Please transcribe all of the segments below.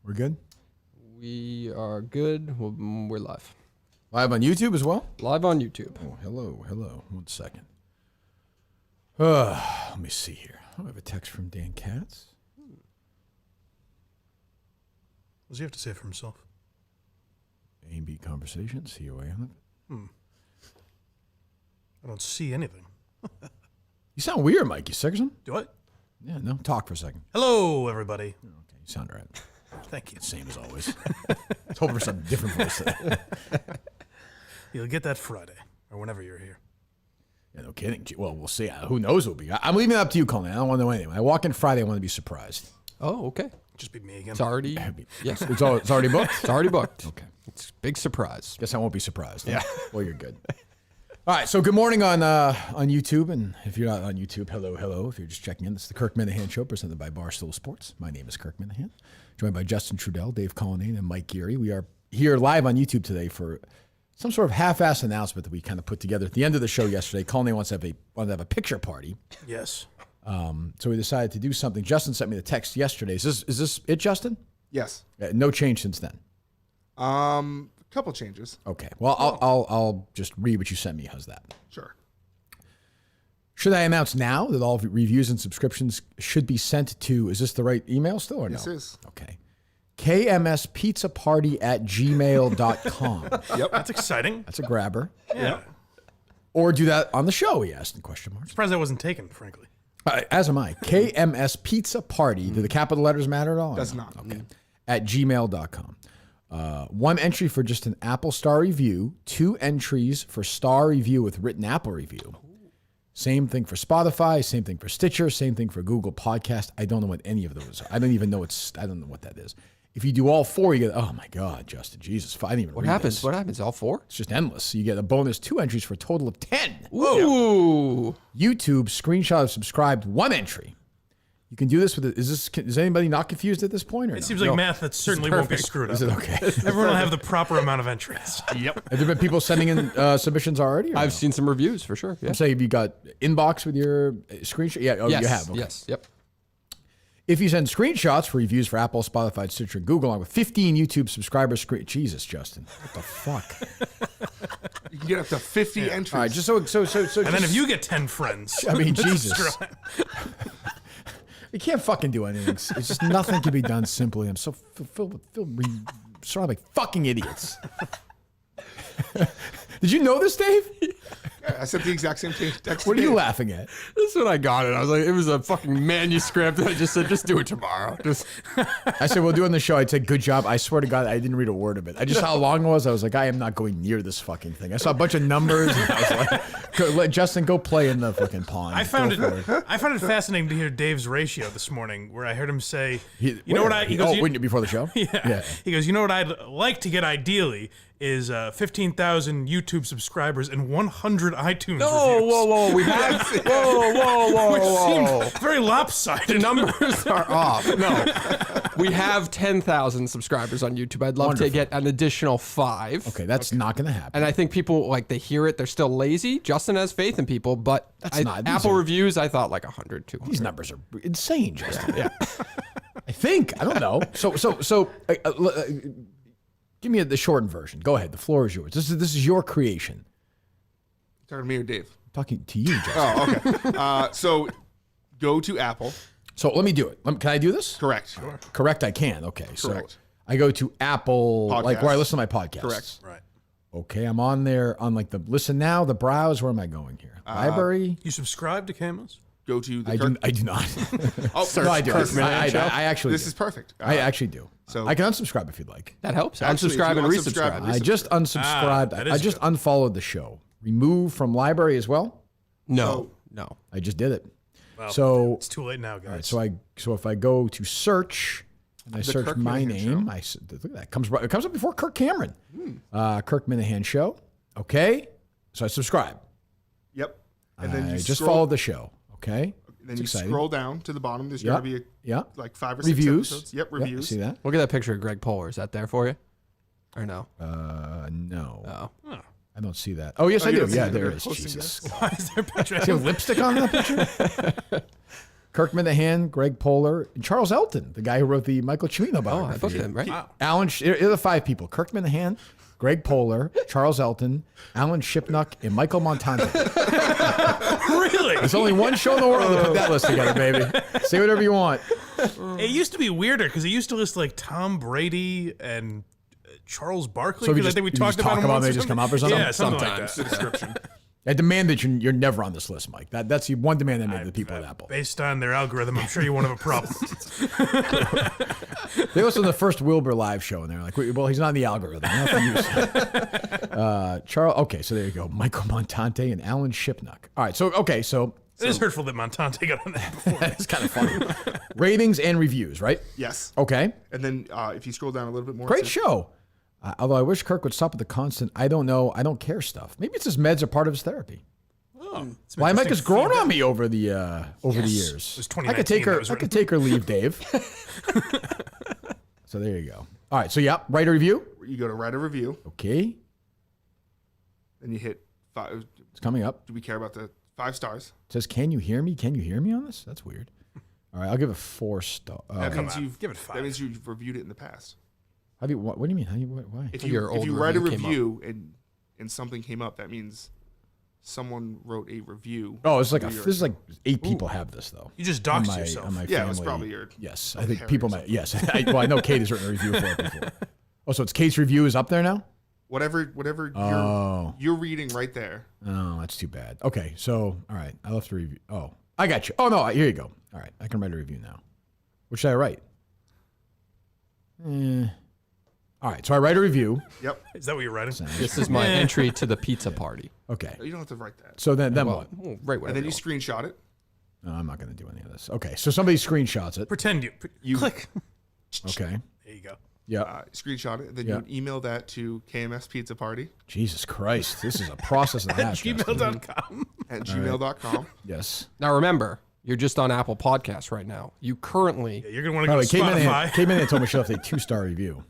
We're good? We are good. We're live. Live on YouTube as well? Live on YouTube. Oh, hello. 1 second. Let me see here. I have a text from Dan Katz. What does he have to say for himself? A&B Conversations, COA on it. I don't see anything. You sound weird, Mike. You sick or something? Do I? Yeah, no. Talk for a second. Hello, everybody. Okay, you sound all right. Thank you. Same as always. I was hoping for something different voice today. You'll get that Friday or whenever you're here. Yeah, no kidding. Well, we'll see. Who knows what will be. I'm leaving it up to you, Colin. I don't want to know anything. When I walk in Friday, I want to be surprised. Oh, okay. Just be me again. It's already. Yes, It's already booked? it's already booked. Okay. It's a big surprise. Guess I won't be surprised. Yeah. Well, you're good. All right. So good morning on YouTube. And if you're not on YouTube, hello. If you're just checking in, this is the Kirk Minahan Show presented by Barstool Sports. My name is Kirk Minahan, joined by Justin Trudell, Dave Cullinane, and Mike Geary. We are here live on YouTube today for some sort of half-assed announcement that we kind of put together at the end of the show yesterday. Cullinane wanted to have a picture party. Yes. So we decided to do something. Justin sent me the text yesterday. Is this it, Justin? Yes. No change since then. Couple changes. Okay. Well, I'll just read what you sent me. How's that? Sure. Should I announce now that all reviews and subscriptions should be sent to, is this the right email still or no? This is. Okay. KMSPizzaParty@gmail.com. Yep. That's exciting. That's a grabber. Yeah. Or do that on the show, he asked in question marks. Surprised that wasn't taken, frankly. As am I. KMS Pizza Party. Do the capital letters matter at all? Does not. Okay. At gmail.com. One entry for just an Apple star review. 2 entries for star review with written Apple review. Same thing for Spotify. Same thing for Stitcher. Same thing for Google Podcast. I don't know what any of those are. I don't know what that is. If you do all 4, you get, oh my God, Justin, Jesus. I didn't even What read happens? this. What happens? All 4? It's just endless. So you get a bonus 2 entries for a total of 10. Ooh. YouTube screenshot of subscribed 1 entry. You can do this with is anybody not confused at this point or It no? seems like math that certainly won't be screwed up. Is it okay? Everyone will have the proper amount of entries. Yep. Have there been people sending in submissions already? Or I've no? seen some reviews for sure. Yeah. I'm saying, have you got inbox with your screenshot? Yeah, yes. You have. Okay. Yes. Yep. If you send screenshots for reviews for Apple, Spotify, Stitcher, and Google, along with 15 YouTube subscribers, Jesus, Justin, what the fuck? You can get up to 50 entries. All right, just so. And then if you get 10 friends. I mean, Jesus. You can't fucking do anything. It's just nothing can be done simply. I'm so surrounded by fucking idiots. Did you know this, Dave? I sent the exact same text. What are you laughing at? That's when I got it. I was like, it was a fucking manuscript. I just said, just do it tomorrow. I said, we'll do it on the show. I'd say, good job. I swear to God, I didn't read a word of it. I just saw how long it was. I was like, I am not going near this fucking thing. I saw a bunch of numbers. And I was like, let Justin go play in the fucking pond. I found it fascinating to hear Dave's ratio this morning, where I heard him say, He goes, before the show? Yeah. He goes, you know what I'd like to get ideally is 15,000 YouTube subscribers and 100 iTunes reviews. Whoa. We have whoa. Which seemed very lopsided. The numbers are off. No, we have 10,000 subscribers on YouTube. I'd love to get an additional 5. Okay, that's not going to happen. And I think people, they hear it, they're still lazy. Justin has faith in people, but Apple reviews, I thought 100, 200. These numbers are insane, Justin. Yeah. I think. I don't know. So give me the shortened version. Go ahead. The floor is yours. This is your creation. Talking to me or Dave? Talking to you, Justin. Oh, okay. So go to Apple. So let me do it. Can I do this? Correct. Sure. Correct, I can. Okay. Correct. So I go to Apple, Podcasts. where I listen to my podcasts. Correct. Right. Okay, I'm on there on the listen now, the browse. Where am I going here? Library. You subscribe to KMS? Go to the I Kirk. do not. Oh, No, I do. Kirk. I actually This do. is perfect. I actually do. So- I can unsubscribe if you'd like. That helps. Actually, if Unsubscribe you and unsubscribe, resubscribe. I just unsubscribed. that is I just good. unfollowed the show. Remove from library as well. No. I just did it. Well, so it's too late now, guys. so if I go to search and I search Kirk my Minahan name, look at that. It comes up before Kirk Cameron. Kirk Minahan Show. Okay, so I subscribe. Yep. And then you I just scroll, followed the show. Okay, Then it's you exciting. scroll down to the bottom. There's Yeah. got to be Yeah, 5 or 6 reviews. episodes. Yep, Yeah, reviews. see that? Look at that picture of Greg Poehler. Is that there for you? Or no? No, Oh. I don't see that. Oh yes, I you do. don't see Yeah, it. there They're it is. posting Jesus, Why is there a picture? see a lipstick on that picture? Kirk Minahan, Greg Poehler, and Charles Elton, the guy who wrote the Michael Cimino biography. I booked him, right? Alan, here are the 5 people: Kirk Minahan, Greg Poehler, Charles Elton, Alan Shipnuck, and Michael Montante. Really? There's only one show in the world to put that list together, baby. Say whatever you want. It used to be weirder because it used to list like Tom Brady and Charles Barkley. So if you Because I just- think we you talked just about talk them about once them, or they just something. come up or something? Yeah, something Sometimes. like that. Description. I demand that you're never on this list, Mike. That's the one demand I made to the people at Apple. Based on their algorithm, I'm sure you won't have a problem. They listened to the first Wilbur live show, and they're like, well, he's not in the algorithm. Not for use. Charles. Okay, so there you go. Michael Montante and Alan Shipnuck. All right, so It is hurtful that Montante got on that before. it's kind of funny. Ratings and reviews, right? Yes. Okay. And then if you scroll down a little bit more, Great it says- show. Although I wish Kirk would stop with the constant, I don't know, I don't care stuff. Maybe it's his meds are part of his therapy. Some Why Mike interesting has grown feedback. on me over the years. It was I could take 2019 her. that was I could written. take her leave, Dave. So there you go. All right. So yeah, write a review. You go to write a review, Okay, and you hit 5. it's coming up. Do we care about the 5 stars? It says, "Can you hear me? Can you hear me on this?" That's weird. All right, I'll give it 4 star. That come means on. you've Give it 5. That means you've reviewed it in the past. How do you? What do you mean? How do you? Why? If Your old you write a review came up. review and something came up, that means someone wrote a review. Oh, it's like for your- this is like 8 people have this though. You just On doxed my, yourself. on my Yeah, it was family. probably your- Yes, like I think Harry people or might. Yes, well, I know Kate has written a review for it before. Oh, so it's Kate's review is up there now. whatever Oh. you're reading right there. Oh, that's too bad. Okay, so all right, I left a review. Oh, I got you. Oh no, here you go. All right, I can write a review now. What should I write? All right, so I write a review. Yep. Is that what you're writing? This is my entry to the pizza party. Okay, You don't have to write that. so then Well, what? right, And then you screenshot it. No, I'm not going to do any of this. Okay, so somebody screenshots it. Pretend you click. Okay, There you go. yeah. Screenshot it. Then Yeah. you email that to KMS Pizza Party Jesus Christ, this is a process and a half. Justin. Gmail.com. at gmail.com. Yes. Now remember, you're just on Apple Podcasts right now. You currently You're going to want to By go the to way, Spotify. Kate Minahan told me she left a 2-star review.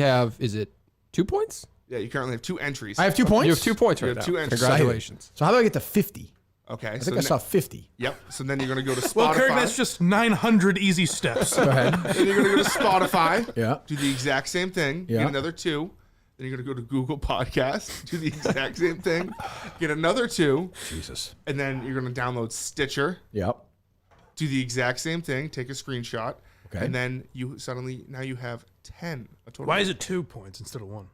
have, is it 2 points? Yeah, you currently have 2 entries. I have 2 points. You have 2 points right You now. have 2 entries. Congratulations. So how do I get to 50? Okay. I think I saw 50. Yep. So then you're going to go to Spotify. Well, Kirk, that's just 900 easy steps. Go ahead. Then you're going to go to Spotify. Yeah. Do the exact same thing. Yeah. Get another 2. Then you're going to go to Google Podcasts. Do the exact same thing. Get another 2. Jesus. And then you're going to download Stitcher. Yep. Do the exact same thing. Take a screenshot. Okay. And then you suddenly, now you have 10. A total. Why is it 2 points instead of 1?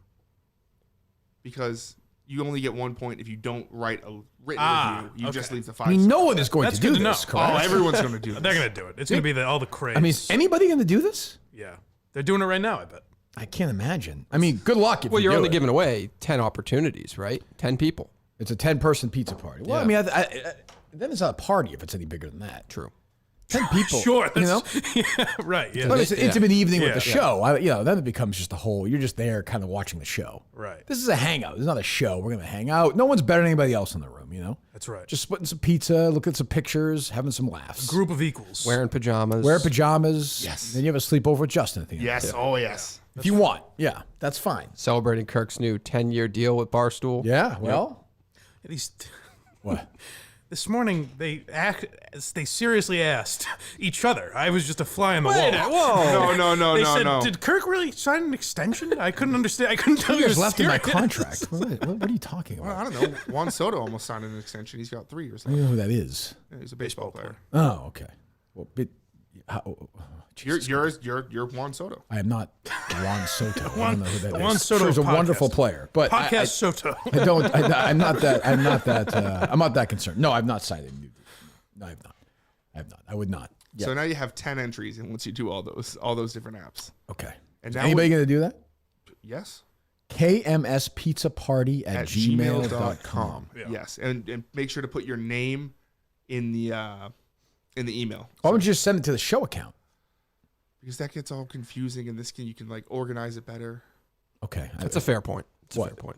Because you only get 1 point if you don't write a written review. You just okay. leave the 5 I mean, stars. no one is going That's to do good to this, know. correct? Oh, everyone's going to do They're this. going to do it. It's going to be all the craze. I mean, is anybody going to do this? yeah. They're doing it right now, I bet. I can't imagine. I mean, good luck if Well, you you're do only it. giving away 10 opportunities, right? 10 people. It's a 10-person pizza party. Well, Yeah. I mean, then it's not a party if it's any bigger than that. True. 10 people. Sure. You know? Yeah, right. Yeah. But it's an Yeah. intimate evening with Yeah. the show. Then it becomes just a whole, you're just there kind of watching the show. Right. This is a hangout. This is not a show. We're going to hang out. No one's better than anybody else in the room, you know? That's right. Just splitting some pizza, looking at some pictures, having some laughs. Group of equals. Wearing pajamas. Wear pajamas. Yes. Then you have a sleepover with Justin at the end. Yes. Oh, yes. If you want. Yeah, that's fine. Celebrating Kirk's new 10-year deal with Barstool. Yeah, well. These, What? this morning, they seriously asked each other. I was just a fly on the wall. No, They no, said, no. "Did Kirk really sign an extension?" I couldn't understand. I couldn't tell you. Years left in my serious. contract. What are you talking Well, about? I don't know. Juan Soto almost signed an extension. He's got 3 years I left. don't know who that is. Yeah, he's a baseball player. Oh, okay. Well, You're Juan Soto. I am not Juan Soto. I don't know who that is. Juan Soto Sure, he's a podcast. wonderful player, but Podcast Soto. I don't. I'm not that. I'm not that concerned. No, I've not signed a new deal. No, I have not. I have not. I would not. Yeah. So now you have 10 entries, and once you do all those different apps. Okay. And Is now anybody going to do that? Yes. KMS Pizza Party at gmail.com. Yeah. Yes, and make sure to put your name in the email. Why don't you just send it to the show account? Because that gets all confusing, and you can like organize it better. Okay. That's a fair point. It's a What? fair point.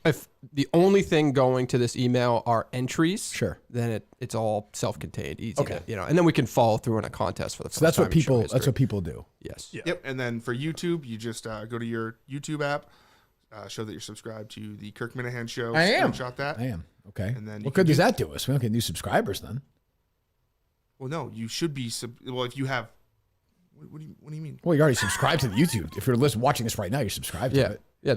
If the only thing going to this email are entries, Sure. then it's all self-contained, easy. Okay. And then we can follow through in a contest for the first So that's time what in show people. history. That's what people do. Yes. Yeah. Yep. And then for YouTube, you just go to your YouTube app, show that you're subscribed to the Kirk Minahan Show. I am. Screenshot that. I am. Okay. And then what good does that do us? We don't get new subscribers then. Well, no, you should be. Well, if you have. What do you mean? Well, you're already subscribed to the YouTube. If you're watching this right now, you're subscribed to it. Yeah,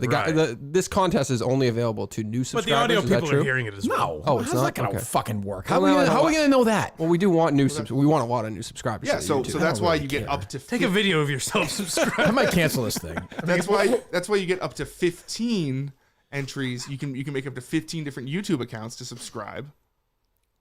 this contest is only available to new But subscribers. the audio Is that people true? are hearing it as well. No. Oh, it's how's not? that going to Okay. fucking work? Well, How are we going to know that? Well, we do want new we want a lot of new subscribers. Yeah, to so YouTube. that's why really you get care. up to. Take a video of yourself subscribed. I might cancel this thing. That's why you get up to 15 entries. You can make up to 15 different YouTube accounts to subscribe.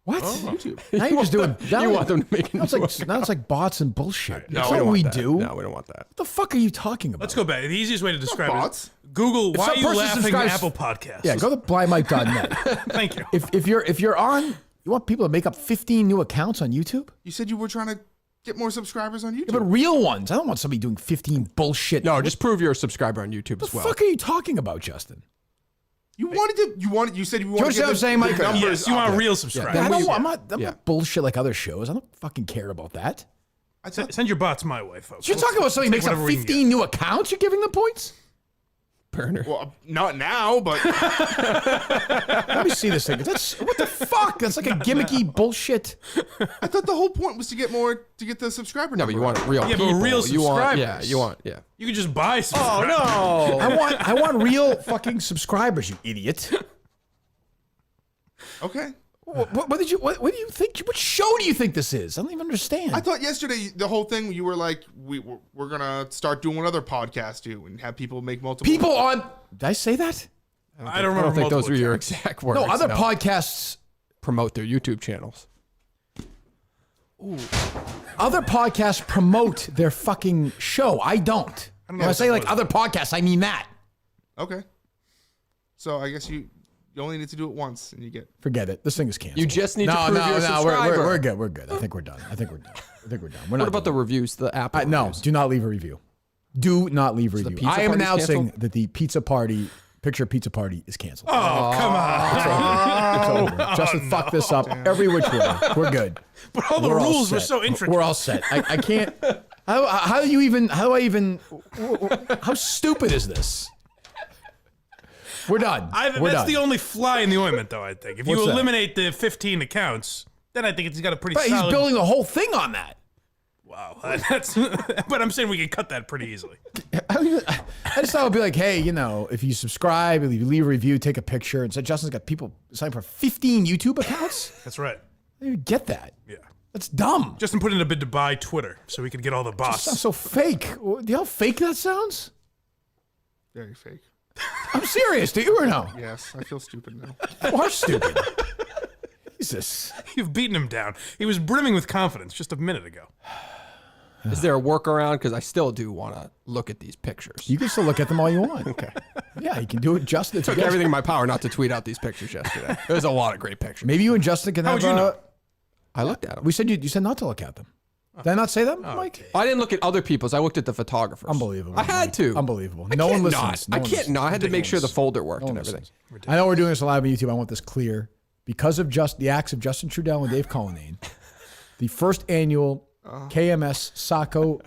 What? YouTube. Now you're just doing. You want them to make a now it's like bots and bullshit. No, That's we not don't what we want that. do. No, we don't want that. What the fuck are you talking about? Let's go back. The easiest way to describe bots. it. Google why some are you person laughing subscribes- Apple Podcasts. Yeah, go to blindmike.net. Thank you. if you're on, you want people to make up 15 new accounts on YouTube? You said you were trying to get more subscribers on YouTube. Yeah, but real ones. I don't want somebody doing 15 bullshit. No, just prove you're a subscriber on YouTube What as the well. fuck are you talking about, Justin? You said you wanted to George, get what I'm the saying, Mike? numbers Yes, you up. want real subscribers. I'm we- not bullshit like other shows. I don't fucking care about that. I thought, Send your bots my way, folks. You're talking about somebody Take makes up whatever we can 15 new accounts? You're giving them points? Burner. well, not now, but Let me see this thing. What the fuck? That's like a gimmicky bullshit. I thought the whole point was to get the subscriber No, number. but you want real Yeah, but people. real You want, subscribers. yeah. You can just buy subscribers. no. I want real fucking subscribers, you idiot. Okay. What do you think? What show do you think this is? I don't even understand. I thought yesterday the whole thing you were like we're gonna start doing what other podcasts do and have people make multiple People on. Did I say that? I don't I remember. don't think those multiple were your accounts. exact words. No, other podcasts. promote their YouTube channels. Other podcasts promote their fucking show. I don't. know When I what say that like was. other podcasts, I mean that. Okay. So I guess you only need to do it once and you get Forget it. This thing is canceled. You just need to prove you're a subscriber. We're good. We're good. I think we're done. We're done. We're What not about the doing reviews, the Apple it. No, reviews? do not leave a review. Do not leave a review. pizza I am party's announcing canceled? that the pizza party is canceled. Oh, come on. It's over. Justin fucked this up every which way. We're good. But all the We're all rules were set. so intricate. We're all set. I can't. How stupid is this? We're done. We're That's done. the only fly in the ointment, though, I think. If you What's that? eliminate the 15 accounts, then I think it's got a pretty But he's solid... building the whole thing on that. Wow. That's, but I'm saying we can cut that pretty easily. I just thought it would be like, hey, if you subscribe, if you leave a review, take a picture, and so Justin's got people signed for 15 YouTube accounts. That's right. I don't even get that. Yeah. That's dumb. Justin put in a bid to buy Twitter so we could get all the bots. Sounds so fake. Do you know how fake that sounds? very fake. I'm serious. Do you or no? Yes, I feel stupid now. You are stupid. Jesus. You've beaten him down. He was brimming with confidence just a minute ago. Is there a workaround? Because I still do want to look at these pictures. You can still look at them all you want. Okay. Yeah, you can do it, Justin. Took everything in my power not to tweet out these pictures yesterday. There's a lot of great pictures. Maybe you and Justin can have. would you know? I looked at them. We said you said not to look at them. Did I not say that, Mike? I didn't look at other people's. I looked at the photographers. Unbelievable. I had to. Unbelievable. I No one can't listens. not. No I one can't not. I had to make sure the Ridiculous. folder worked No and one everything. listens. I know we're doing this live on YouTube. I want this clear. Because of the acts of Justin Trudell and Dave Cullinane, the first annual KMS Sacco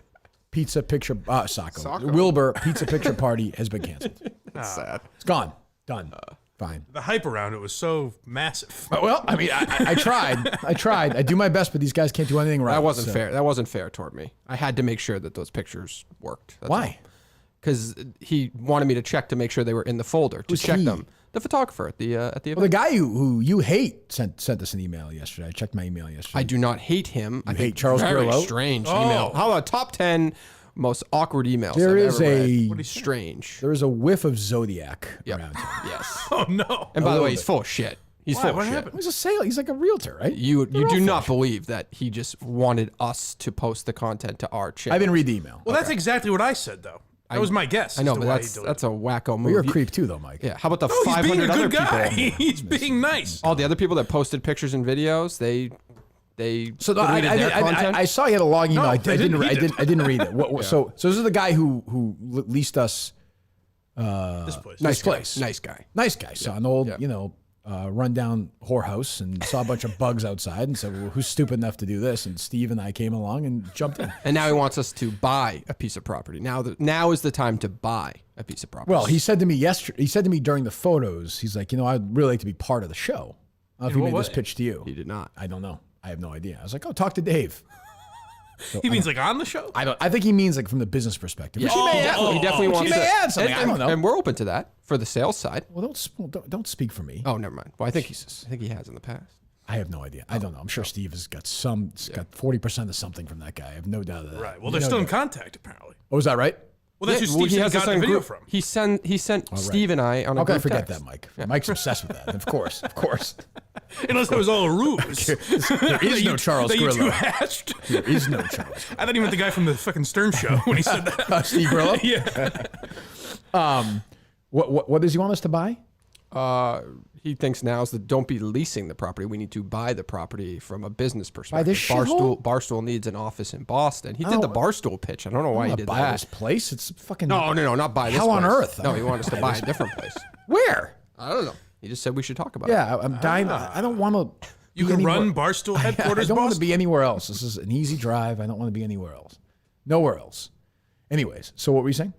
Pizza Picture Wilbur Pizza Picture Party has been canceled. It's sad. It's gone. Done. Fine. The hype around it was so massive. Well, I mean, I tried. I do my best, but these guys can't do anything right. That wasn't so- fair. That wasn't fair toward me. I had to make sure that those pictures worked. Why? Because he wanted me to check to make sure they were in the folder to Who's check he? them. The photographer at the Well, the event. guy who you hate sent us an email yesterday. I checked my email yesterday. I do not hate him. I hate think Charles very Grillo? strange email. How about top 10 most awkward emails There I've is ever a- read? Strange. There is a whiff of Zodiac Yep. around him. Yes. Oh, no. And by the little way, he's bit. full of shit. He's Why? full of What shit. happened? He's a sailor. He's like a realtor, right? You They're all do full not of shit. believe that he just wanted us to post the content to our channel. I didn't read the email. Well, that's exactly what I said, though. That was my guess. I know, as to but why that's he deleted a wacko move. You're a creep too, though, Mike. Yeah. How about the it. No, he's being 500 a other good guy. people? He's being nice. All the other people that posted pictures and videos, they So deleted their content. I saw you had a long email. No, I they didn't read it. didn't read it. So this is the guy who leased us This place. nice this place. guy. Nice guy. Nice guy. Saw an old, Yeah. rundown whorehouse and saw a bunch of bugs outside and said, well, who's stupid enough to do this? And Steve and I came along and jumped in. And now he wants us to buy a piece of property. Now is the time to buy a piece of property. Well, he said to me yesterday, he said to me during the photos, he's like, I'd really like to be part of the show. If In he what made this way? pitch to you. He did not. I don't know. I have no idea. I was like, oh, talk to Dave. So, He means like on the show? I think he means like from the business perspective. Which He definitely which wants he may to add something. I don't know. And we're open to that for the sales side. Well, don't speak for me. Oh, never mind. Well, I think he has in the past. I have no idea. I don't know. I'm sure Steve has got got 40% of something from that guy. I have no doubt of that. Right. Well, they're still in contact, apparently. Oh, is that right? Well, that's who Steve said he got the video from. He sent Steve and I on a How can I group forget text. that, Mike? Mike's obsessed with that. Of course. Unless that was all a ruse. There is no Charles that you two Grillo. hatched. There is no Charles. I thought he meant the guy from the fucking Stern show when he said that. Steve Grillo? Yeah. What does he want us to buy? He thinks now is that don't be leasing the property. We need to buy the property from a business perspective. this shithole? Barstool needs an office in Boston. He did the Barstool pitch. I don't know why he did buy this that. place. It's fucking No, not buy this hell on place. earth. No, he wanted us to buy a different place. Where? I don't know. He just said we should talk about Yeah, I'm dying. I don't want to. You can run Barstool headquarters, I don't want to Boston? be anywhere else. This is an easy drive. I don't want to be anywhere else. Nowhere else. Anyways, so what were you saying?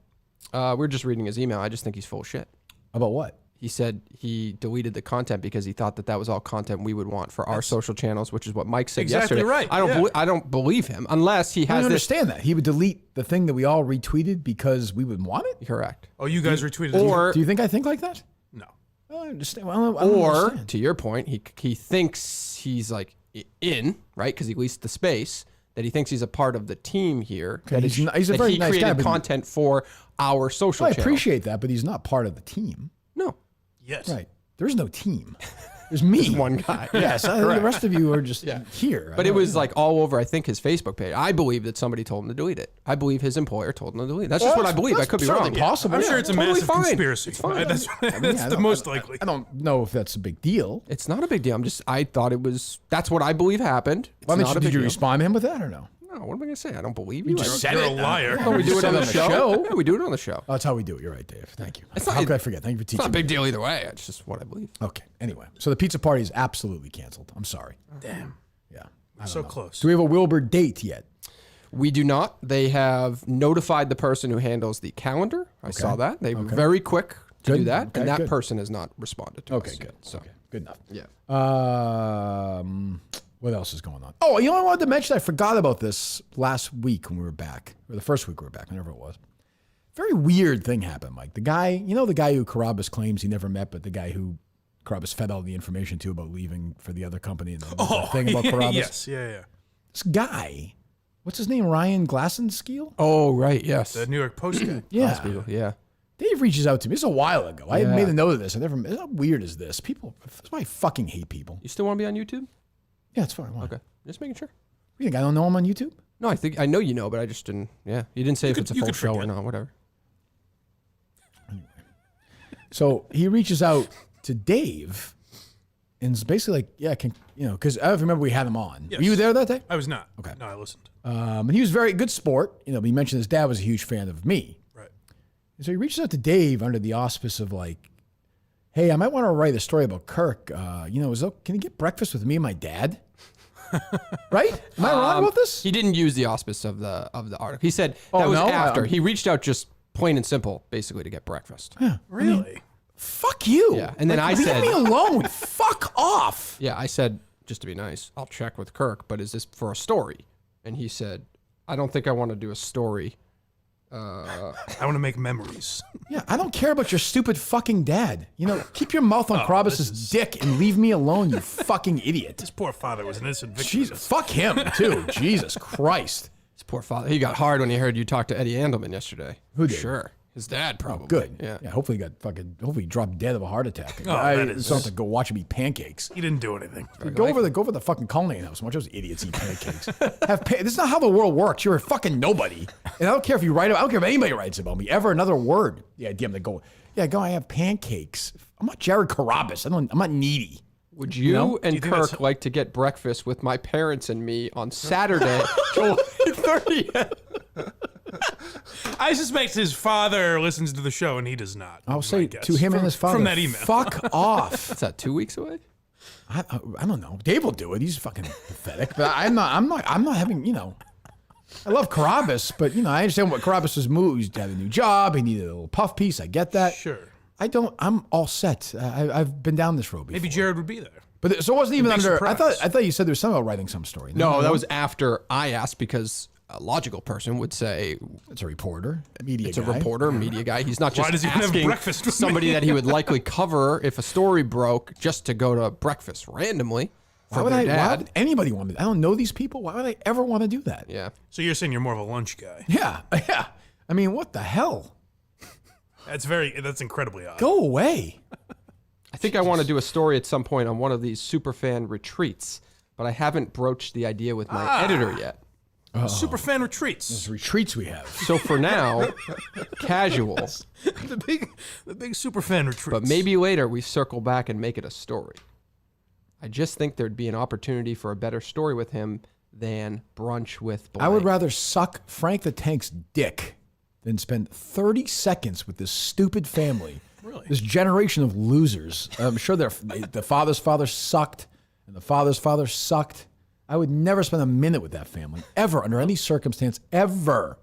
We're just reading his email. I just think he's full of shit. About what? He said he deleted the content because he thought that was all content we would want for our social channels, which is what Mike said Exactly yesterday. right, I don't believe him unless he I has don't this. understand that. He would delete the thing that we all retweeted because we would want it? Correct. Oh, you guys retweeted it. Or Do you think I think like that? No. Well, I understand. Well, I don't or understand. to your point, he thinks he's like in right because he leased the space. That he thinks he's a part of the team here. Okay, that he's a very he nice created guy, but- content for our social I channel. appreciate that, but he's not part of the team. No, Yes. Right. There's no team. There's me. one guy. Yes, the rest of you are just here. But it was like all over, I think, his Facebook page. I believe that somebody told him to delete it. I believe his employer told him to delete it. That's just what I believe. I could be wrong. Possible. I'm sure it's a totally massive fine. conspiracy. It's fine. That's I the don't- most likely. I don't know if that's a big deal. It's not a big deal. I thought it was, that's what I believe happened. It's not a Did big you deal. respond to him with that or no? No, what am I going to say? I don't believe you. just said You're it. a liar. Oh, we do it said on the on the show? show. Yeah, we do it on the show. Oh, that's how we do it. You're right, Dave. Thank you. It's not- How could I forget? Thank you for It's not a teaching big me. deal either way. It's just what I believe. Okay. Anyway, so the pizza party is absolutely canceled. I'm sorry. Damn. Yeah. We're so close. Do we have a Wilbur date yet? We do not. They have notified the person who handles the calendar. I saw that. They were very quick to Good. do that, Okay, and that good. person has not responded to us. Okay, good. yet. So, Okay, good enough. yeah. What else is going on? Oh, you know what I wanted to mention? I forgot about this last week when we were back, or the first week we were back, whenever it was. Very weird thing happened, Mike. The guy, the guy who Carabas claims he never met, but the guy who Carabas fed all the information to about leaving for the other company and the thing about Carabas. Yes. Yeah. This guy, what's his name? Ryan Glasenski? Oh, right. Yes. The New York Post guy. Yeah. Yeah. Dave reaches out to me. This is a while ago. I made a note of this. How weird is this? People, that's why I fucking hate people. You still want to be on YouTube? Yeah, it's fine. Why? Okay. Just making sure. You think I don't know him on YouTube? No, I know you know, but I just didn't. Yeah. You didn't say if it's a you full could show or forget. not. Whatever. So he reaches out to Dave and is basically like, because I remember we had him on. Yes. Were you there that day? I was not. Okay. No, I listened. And he was very good sport. But he mentioned his dad was a huge fan of me. Right. And so he reaches out to Dave under the auspice of like, hey, I might want to write a story about Kirk. Can you get breakfast with me and my dad? Right? Am I wrong about this? He didn't use the auspice of the article. He said that was no? after. He reached out just plain and simple, basically to get breakfast. Really? Fuck you. Yeah, and then I leave said- me alone. Fuck off. Yeah, I said, just to be nice, I'll check with Kirk, but is this for a story? And he said, I don't think I want to do a story. I want to make memories. Yeah, I don't care about your stupid fucking dad. Keep your mouth on Carabas's dick and leave me alone, you fucking idiot. This poor father was an innocent victim. Jesus, fuck him too. Jesus Christ. His poor father. He got hard when he heard you talk to Eddie Andelman yesterday. Who did? Sure. His dad, probably. Good. Yeah. Hopefully he dropped dead of a heart attack. that is- still have to go watch him eat pancakes. He didn't do anything. Go over the fucking culinary house and watch those idiots eat pancakes. This is not how the world works. You're a fucking nobody. And I don't care if you write. I don't care if anybody writes about me ever another word. The idea I'm go. Yeah, go. I have pancakes. I'm not Jared Carabas. I'm not needy. Would you know? and Do you think Kirk that's- like to get breakfast with my parents and me on Saturday, July 30th? I suspect his father listens to the show and he does not. I'll my say guess. to him and his father. From that email. Fuck off. What's that, 2 weeks away? I don't know. Dave will do it. He's fucking pathetic. But I'm not having, I love Carabas, but I understand what Carabas's move. He's had a new job. He needed a little puff piece. I get that. Sure. I'm all set. I've been down this road before. Maybe Jared would be there. But so it wasn't even big under. surprise. I thought you said there was something about writing some story. No, that was after I asked, because a logical person would say It's a reporter, media. it's a guy. reporter, media guy. He's not Why just does he have asking breakfast with somebody me? that he would likely cover if a story broke just to go to breakfast randomly Why for would their Why dad. would anybody want to? I don't know these people. Why would I ever want to do that? Yeah. So you're saying you're more of a lunch guy? Yeah. Yeah. I mean, what the hell? That's incredibly odd. Go away. I think I want to do a story at some point on one of these superfan retreats, but I haven't broached the idea with my editor yet. Super fan retreats. Those retreats we have. So for now, casual. The big super fan retreats. But maybe later we circle back and make it a story. I just think there'd be an opportunity for a better story with him than brunch with blank. I would rather suck Frank the Tank's dick than spend 30 seconds with this stupid family. Really? This generation of losers. I'm sure the father's father sucked, and the father's father sucked. I would never spend a minute with that family, ever, under any circumstance, ever.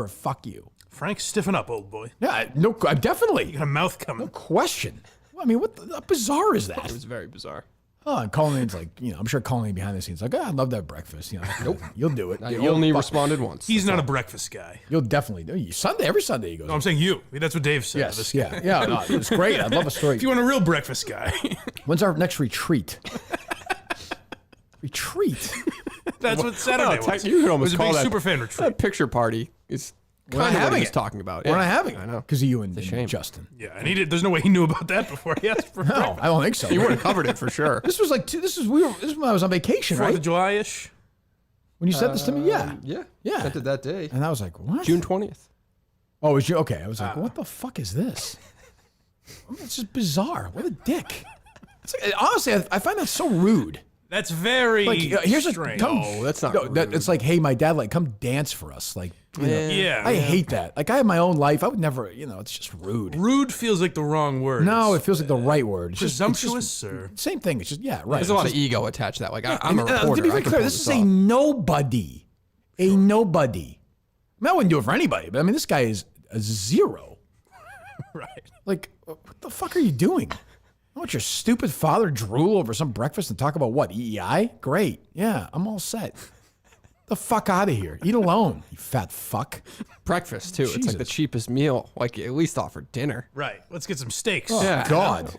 Fuck you. Frank, stiffen up, old boy. Yeah, no, definitely. You got a mouth coming. Question. I mean, what bizarre is that? It was very bizarre. Oh, and Colleen's like, I'm sure Colleen behind the scenes like, I'd love to have breakfast. Nope. You'll do it. I only responded once. He's not a breakfast guy. You'll definitely do it. Every Sunday he goes. No, I'm saying you. That's what Dave said. Yes, This- yeah. No, it's great. I'd love a story. If you want a real breakfast guy, When's our next retreat? Retreat? that's what Saturday was. You could It almost was a call big that super fan that retreat. picture party is We're not kind of what having he was it. talking about. We're Yeah, not having it. I know. Because of you and shame. Justin. Yeah, and there's no way he knew about that before he asked for No, breakfast. I don't think so. You would have covered it for sure. This was like, this is when I was on vacation, 4th right? of July-ish. When you said this to me, yeah. Yeah. Sent it that day. And I was like, what? June 20th. Oh, it was you? Okay. I was like, what the fuck is this? It's just bizarre. What a dick. It's like, honestly, I find that so rude. That's very Like, here's a strange. come. No, that's not It's like, hey, my dad, like, come dance for us. Like, you know, Yeah. I hate that. Like, I have my own life. I would never, it's just rude. Rude feels like the wrong word. No, It's it feels like the right word. It's just- it's just- presumptuous or same thing. It's just, yeah, right. There's a lot of ego attached to that. Like, I'm a And, reporter. to be I very can clear, pull this is off. a nobody. A nobody. I mean, I wouldn't do it for anybody, but I mean, this guy is a zero. right. Like, what the fuck are you doing? I want your stupid father drool over some breakfast and talk about what? EEI? Great. Yeah, I'm all set. The fuck out of here. Eat alone, you fat fuck. breakfast too. It's like the Jesus. cheapest meal. Like, at least offer dinner. Right. Let's get some steaks. Oh, Yeah. God.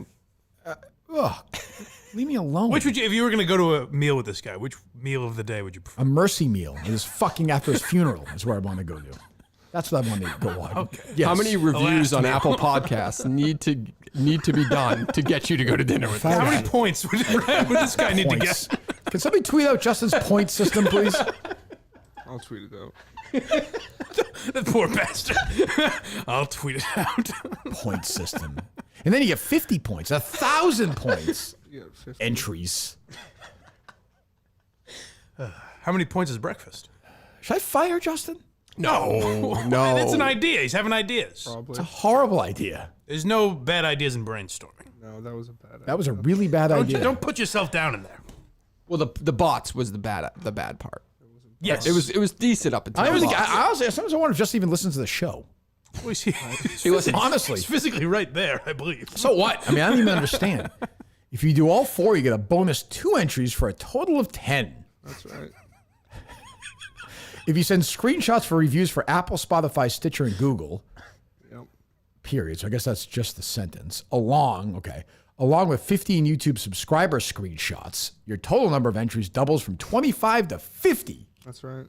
Ugh. Leave me alone. Which would you, if you were going to go to a meal with this guy, which meal of the day would you prefer? A mercy meal. It is fucking after his funeral is where I want to go to. That's what I want to go watch. Okay. Yes. How many reviews last on meal. Apple Podcasts need to be done to get you to go to dinner with him? How many points would this guy need to Points. get? Can somebody tweet out Justin's point system, please? I'll tweet it out. That poor bastard. I'll tweet it out. Point system. And then you get 50 points, 1,000 points. Yeah, 50. Entries. How many points is breakfast? Should I fire Justin? No. It's an idea. He's having ideas. Probably. It's a horrible idea. There's no bad ideas in brainstorming. No, that was a bad idea. That was a really bad idea. Don't put yourself down in there. Well, the bots was the bad part. Yes. It was decent up until I the think, bots. I honestly, sometimes I wonder if Justin even listens to the show. Well, he's Honestly. he's physically right there, I believe. So what? I mean, I don't even understand. If you do all 4, you get a bonus 2 entries for a total of 10. That's right. If you send screenshots for reviews for Apple, Spotify, Stitcher, and Google, Yep. period. So I guess that's just the sentence. Along with 15 YouTube subscriber screenshots, your total number of entries doubles from 25 to 50. That's right.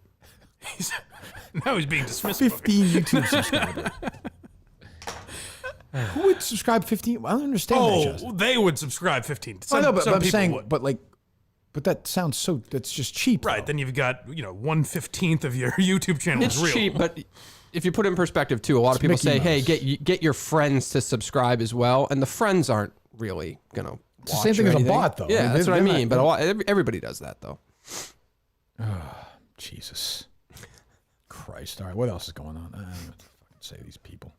Now he's being dismissed. for it. 15 YouTube subscribers. Who would subscribe 15? I don't understand that, Justin. Oh, they would subscribe 15. I Some, know, but some I'm people saying, would. but that sounds so, that's just cheap. Right, though. then you've got, 1/15 of your YouTube channel It's is real. cheap, but if you put it in perspective too, a lot of people Mickey say, "Hey, Mouse. get your friends to subscribe as well," and the friends aren't really gonna. It's the same thing as a bot, though. Yeah, I mean, that's what I they're mean. not- But everybody does that though. Jesus Christ. All right, what else is going on? I don't know what to fucking say to these people.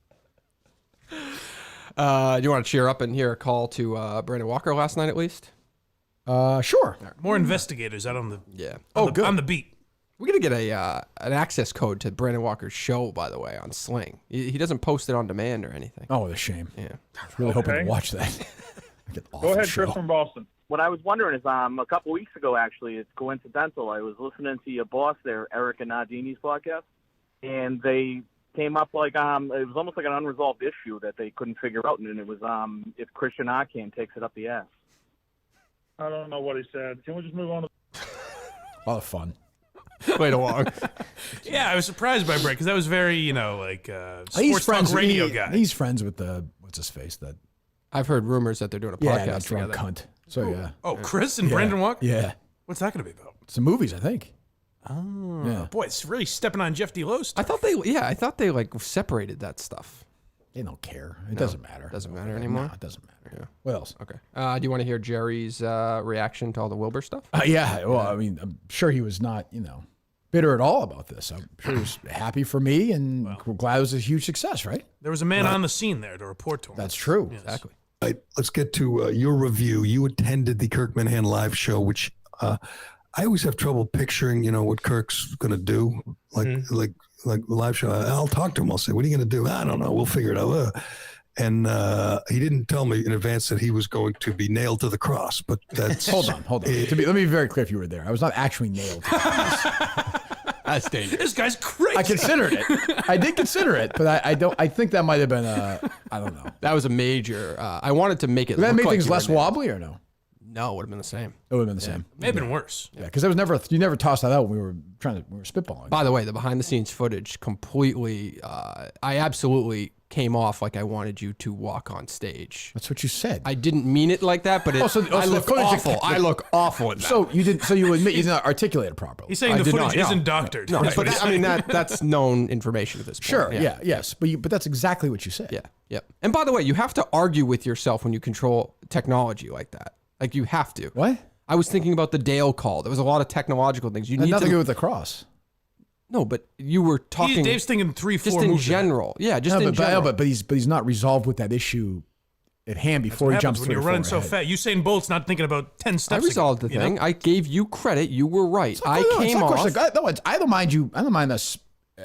Do you want to cheer up and hear a call to Brandon Walker last night at least? Sure. More investigators out on the Yeah. good. on the beat. We're gonna get an access code to Brandon Walker's show, by the way, on Sling. He doesn't post it on demand or anything. Oh, what a shame. Yeah. I was really hoping to watch that. Go ahead, Chris from Boston. What I was wondering is, a couple weeks ago, actually, it's coincidental. I was listening to your boss there, Eric and Nardini's podcast, and they came up like it was almost like an unresolved issue that they couldn't figure out, and it was if Christian Arcane takes it up the ass. I don't know what he said. Can we just move on? A lot of fun. Played along. Yeah, I was surprised by Brett because that was very, He's sports friends talk radio he- guy. He's friends with the what's his face that I've heard rumors that they're doing a that podcast drunk together. cunt. So yeah, Oh, Chris and Brandon Walk? yeah, What's that going to be about? some movies I think. Oh, Yeah. boy, it's really stepping on Jeff DeLo's. I thought they like separated that stuff. They don't care. It doesn't matter. Doesn't matter anymore? No, it doesn't matter. Yeah. What else? Okay. Do you want to hear Jerry's reaction to all the Wilbur stuff? Yeah. Well, I mean, I'm sure he was not, bitter at all about this. I'm sure he was happy for me and glad it was a huge succce, right? There was a man on the scene there to report to him. That's true. Exactly. All right, let's get to your review. You attended the Kirk Minahan live show, which I always have trouble picturing, what Kirk's going to do, like the live show. I'll talk to him. I'll say, "What are you going to do?" I don't know. We'll figure it out. And he didn't tell me in advance that he was going to be nailed to the cross. But that's Hold on. Let me be very clear if you were there. I was not actually nailed. That's dangerous. This guy's crazy. I considered it. I did consider it, but I think that might have been I don't know. That was a major. I wanted to make it. Would that look make like things you were less nailed. wobbly or no? No, it would have been the same. It would have been the same. May have been worse. Yeah, because you never tossed that out when we were spitballing. By the way, the behind the scenes footage completely. I absolutely came off like I wanted you to walk on stage. That's what you said. I didn't mean it like that, but so I the look footage- awful. I look awful in that. So you admit you did not articulate it properly. He's saying I the did footage not, isn't no. doctored. No, That's but what he's I mean saying. that's known information at this point. Sure. Yes. But that's exactly what you said. Yeah. Yep. And by the way, you have to argue with yourself when you control technology like that. Like you have to. What? I was thinking about the Dale call. There was a lot of technological things. You Had need nothing to to do with the cross. No, but you were talking Dave's thinking 3-4 just in moves ahead. general. Yeah, just No, in general. but he's not resolved with that issue at hand before What he happens jumps when through you're running so fast? Usain Bolt's not thinking about 10 I steps. resolved the ago, thing. you know? I gave you credit. You were right. I It's came not a off. question. I don't mind us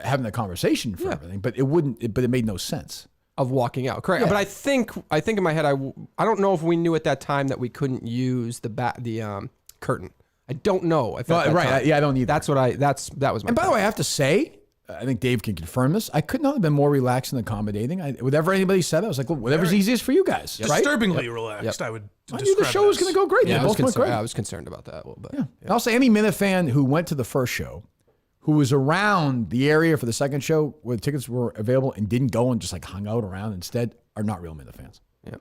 having the conversation for everything, but it made no sense. Of walking out, correct? Yeah. But I think in my head, I don't know if we knew at that time that we couldn't use the curtain. I don't know if at that Right? time. Yeah, I don't either. That was my. And by the point. way, I have to say, I think Dave can confirm this. I could not have been more relaxed and accommodating. Whatever anybody said, I was like, well, whatever's easiest for you guys, right? Disturbingly relaxed, I would I describe knew the show was going to go great. yeah, They I was, both went great. I was concerned about that a little bit. Yeah. And I'll say any Minute fan who went to the first show, who was around the area for the second show where the tickets were available and didn't go and just like hung out around instead, are not real Minute fans. Yeah.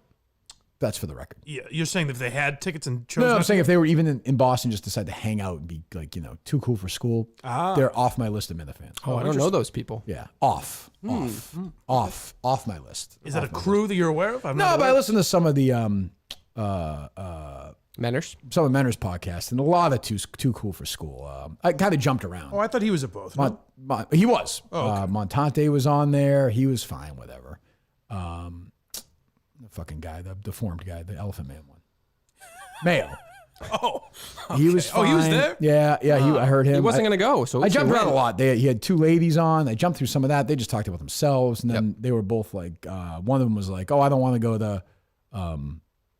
That's for the record. Yeah, you're saying that if they had tickets and chose No, I'm not saying to? if they were even in Boston, just decided to hang out and be like, too cool for school, they're off my list of Minute fans. Oh, I don't know those people. Yeah, off my list. Is that a crew that you're aware of? I'm No, not but I aware. listened to some of the Manners. some of Menner's podcasts, and a lot of too cool for school. I kind of jumped around. Oh, I thought he was at both. He was. Oh, okay. Montante was on there. He was fine. Whatever. The fucking guy, the deformed guy, the Elephant Man one. Mayo. Oh, He was fine. Oh, he was there? Yeah. I heard him. He wasn't going to go, so I jumped around a lot. He had two ladies on. I jumped through some of that. They just talked about themselves, and then they were both like, one of them was like, "Oh, I don't want to go to,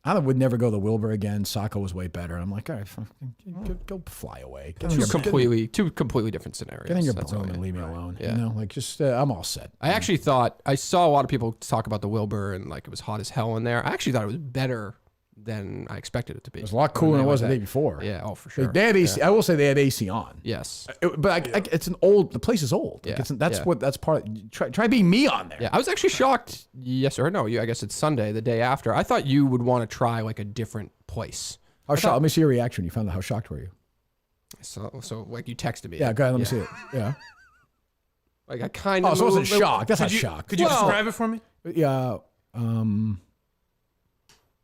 I would never go to Wilbur again. Sacco was way better." And I'm like, "All right, go fly away. Get in your- Two completely different scenarios. Get in your That's room all, and yeah. leave me alone." Yeah. You know, like just I'm all set. I actually thought I saw a lot of people talk about the Wilbur and like it was hot as hell in there. I actually thought it was better than I expected it to be. It was a lot cooler than it was the day before. Yeah, oh for sure. They had AC. I will say they had AC on. Yes. But it's an old. The place is old. Like Yeah, that's part. Try being me on there. Yeah, I was actually shocked. Yes or no? I guess it's Sunday, the day after. I thought you would want to try like a different place. How shocked? Let me see your reaction. You found out how shocked were you? So like you texted me. Yeah, go ahead. Let me see it. Yeah. Like I kind of. Oh, so it wasn't shock. That's not shock. Could you describe it for me? Yeah.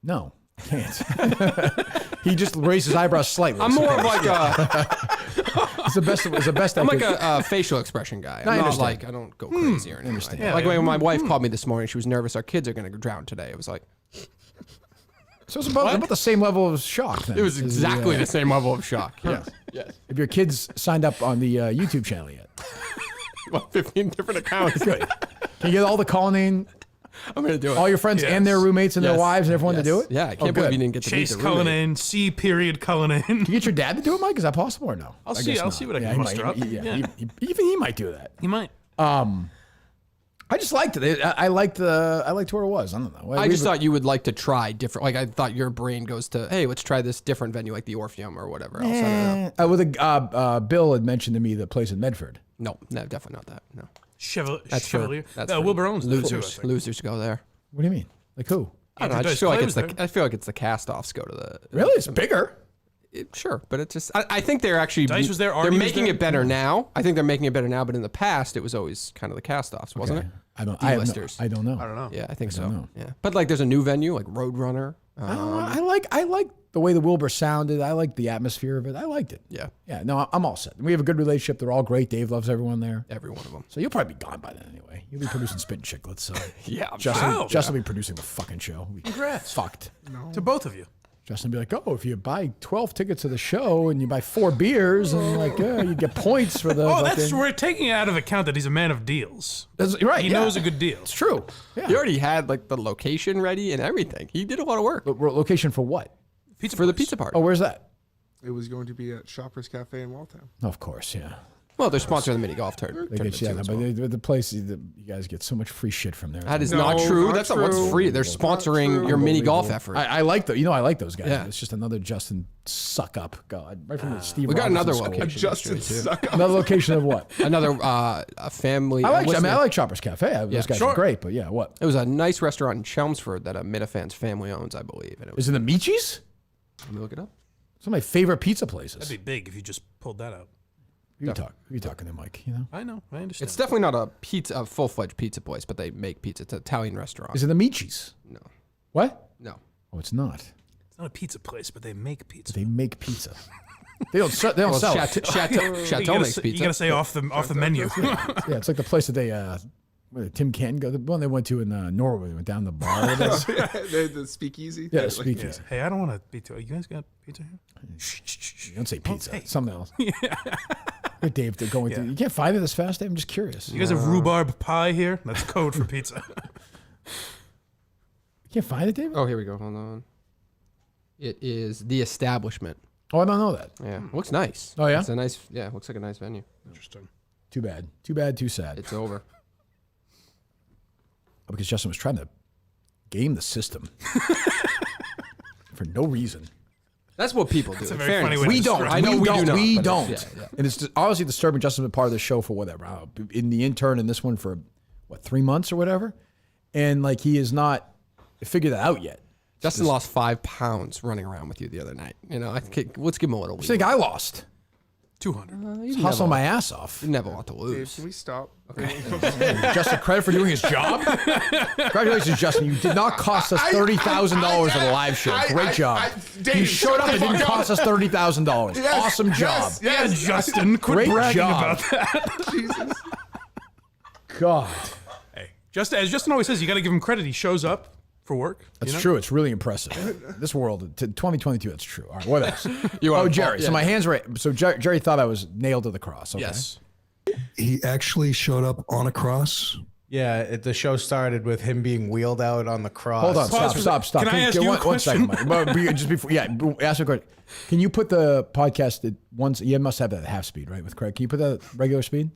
No, I can't. He just raised his eyebrows slightly. I'm more of like a. It's the best. It's the best. I'm I like could. a facial expression guy. I I'm not understand. like I don't go crazy or anything. understand. Like, that. Like when my wife called me this morning, she was nervous. Our kids are going to drown today. It was like So it's about the same level of shock. Then, it was exactly the same level of shock. Yes. Yes. If your kids signed up on the YouTube channel yet, Well, 15 different accounts. good. Can you get all the calling I'm gonna do it. All your friends and their roommates and their Yes. wives and everyone to do it? Yeah, I can't believe you didn't get to meet Chase the roommate. Cullinan, C. Cullinan. Can you get your dad to do it, Mike? Is that possible or no? I'll I see. guess I'll not. see what I Yeah, can he muster might- up. Yeah, even he might do that. He might. I just liked it. I liked where it was. I don't know. I just thought you would like to try different. Like I thought your brain goes to, hey, let's try this different venue, like the Orpheum or whatever else. I don't know. Bill had mentioned to me the place in Medford. No, definitely not that. No, Chevalier. that's for Wilbur owns that too, I losers. think. Losers go there. What do you mean? Like who? I don't know. I Andrew just feel like Dice it's Clay the. was I feel like it's the cast-offs go to the. Really? It's bigger. Sure, but it's just. I think they're actually. Dice was there, They're Artie was making there. it better now. I think they're making it better now, but in the past, it was always kind of the cast-offs, wasn't it? I don't. I, have no, D-listers. I don't know. I don't know. Yeah, I think so. know. Yeah, but like, there's a new venue like Roadrunner. I don't know. I like the way the Wilbur sounded. I like the atmosphere of it. I liked it. Yeah, Yeah. No, I'm all set. We have a good relationship. They're all great. Dave loves everyone there. every one of them. So you'll probably be gone by then anyway. You'll be producing Spittin' Chicklets. So Yeah, I'm Justin, Wow. Justin will be producing the fucking show. We'll be Congrats. fucked. To both of you. Justin will be like, oh, if you buy 12 tickets to the show and you buy 4 beers and like, you get points for the. Oh, fucking- we're taking it out of account that he's a man of deals. That's right. He yeah. knows a good deal. It's true. Yeah. He already had like the location ready and everything. He did a lot of work But location for what? Pizza for the place. pizza party. Oh, where's that? It was going to be at Shoppers Cafe in Waltham. Of course, yeah. Well, they're sponsoring the mini golf tournament. They get, yeah, no, but the place, you guys get so much free shit from there. That is No, not true. not That's not what's true. free. They're Not sponsoring true. your mini golf effort. I like I like those guys. Yeah. It's just another Justin suck up. God, right from the Steve. we got another Robinson school. location. Justin yesterday, too. suck up. Another location of what? Another a family. I what's the- like Shoppers Cafe. Those guys are great. But yeah, what It was a nice restaurant in Chelmsford that a Minifans family owns, I believe. And it was. is in the Michis? Let me look it up. It's one of my favorite pizza places. That'd be big if you just pulled that out. Who you talking to, Mike? You know, I know. I understand. It's definitely not a full-fledged pizza place, but they make pizza. It's an Italian restaurant. is it the Michis? No, What? no. Oh, it's not. It's not a pizza place, but they make pizza. They make pizza. They don't sell it. Chateau makes You pizza. gotta say off the menu. Yeah, it's like the place that they where did Tim Canton go. The one they went to in Norway. They went down the bar with us. the speakeasy. Yeah, Like, speakeasy. Hey, I don't want to be too. You guys got pizza here? You don't say pizza. hey. Something else. Hey, Dave, they're going through. You can't find it this fast, Dave? I'm just curious. You guys have rhubarb pie here? That's code for pizza. You can't find it, David? Oh, here we go. Hold on. It is the establishment. Oh, I don't know that. Yeah, looks nice. Oh, yeah? It's a nice. Yeah, looks like a nice venue. Interesting. Too bad. Too bad, too sad. It's over. Because Justin was trying to game the system for no reason. That's what people do. That's a in very fairness. funny way to We don't. describe I know we do not. We but don't. it's- yeah, yeah. And it's obviously disturbing. Justin's been part of the show for whatever. I don't know, in the intern in this one for, 3 months or whatever? And, like, he has not figured that out yet. Justin lost 5 pounds running around with you the other night. You know, let's give him a little. I think I lost. 200. Hustling my ass off. You never want to Dave, lose. can we stop? Justin, credit for doing his job. Congratulations, Justin. You did not cost us $30,000 at a live show. Great job. Dave, You showed up and didn't cost us $30,000. Awesome job. Yeah, Justin, quit Great bragging job. about that. Jesus. God. Hey, as Justin always says, you got to give him credit. He shows up for work. That's true. It's really impressive. This world, 2022, that's true. All right, what else? You Oh, wanna- Jerry. yeah. So my hands were. So Jerry thought I was nailed to the cross. Okay. Yes. He actually showed up on a cross. Yeah, the show started with him being wheeled out on the cross. Hold on. Pause Stop. for- Can I ask you a one question? second, Mike. Just before, ask me a question. Can you put the podcast at once? You must have that at half speed, right, with Craig? Can you put that at regular speed?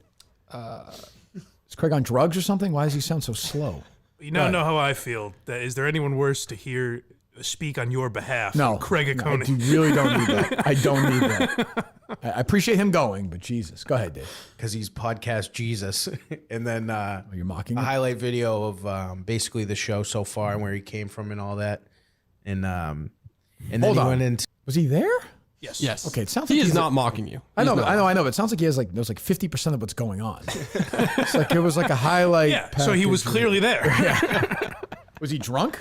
Is Craig on drugs or something? Why does he sound so slow? You now know how I feel. Is there anyone worse to hear speak on your behalf No, than Craig no, Acone? I really don't need that. I don't need that. I appreciate him going, but Jesus, go ahead, Dave. Because he's podcast Jesus. And then You're mocking a him? highlight video of basically the show so far and where he came from and all that. And then Hold he on. went into Was he there? Yes. Yes. Okay, it sounds he like is he's not mocking you. I He's know, not. I know, but it sounds like he has knows 50% of what's going on. It's like it was like a highlight. Yeah. So he was package. clearly there. Was he drunk?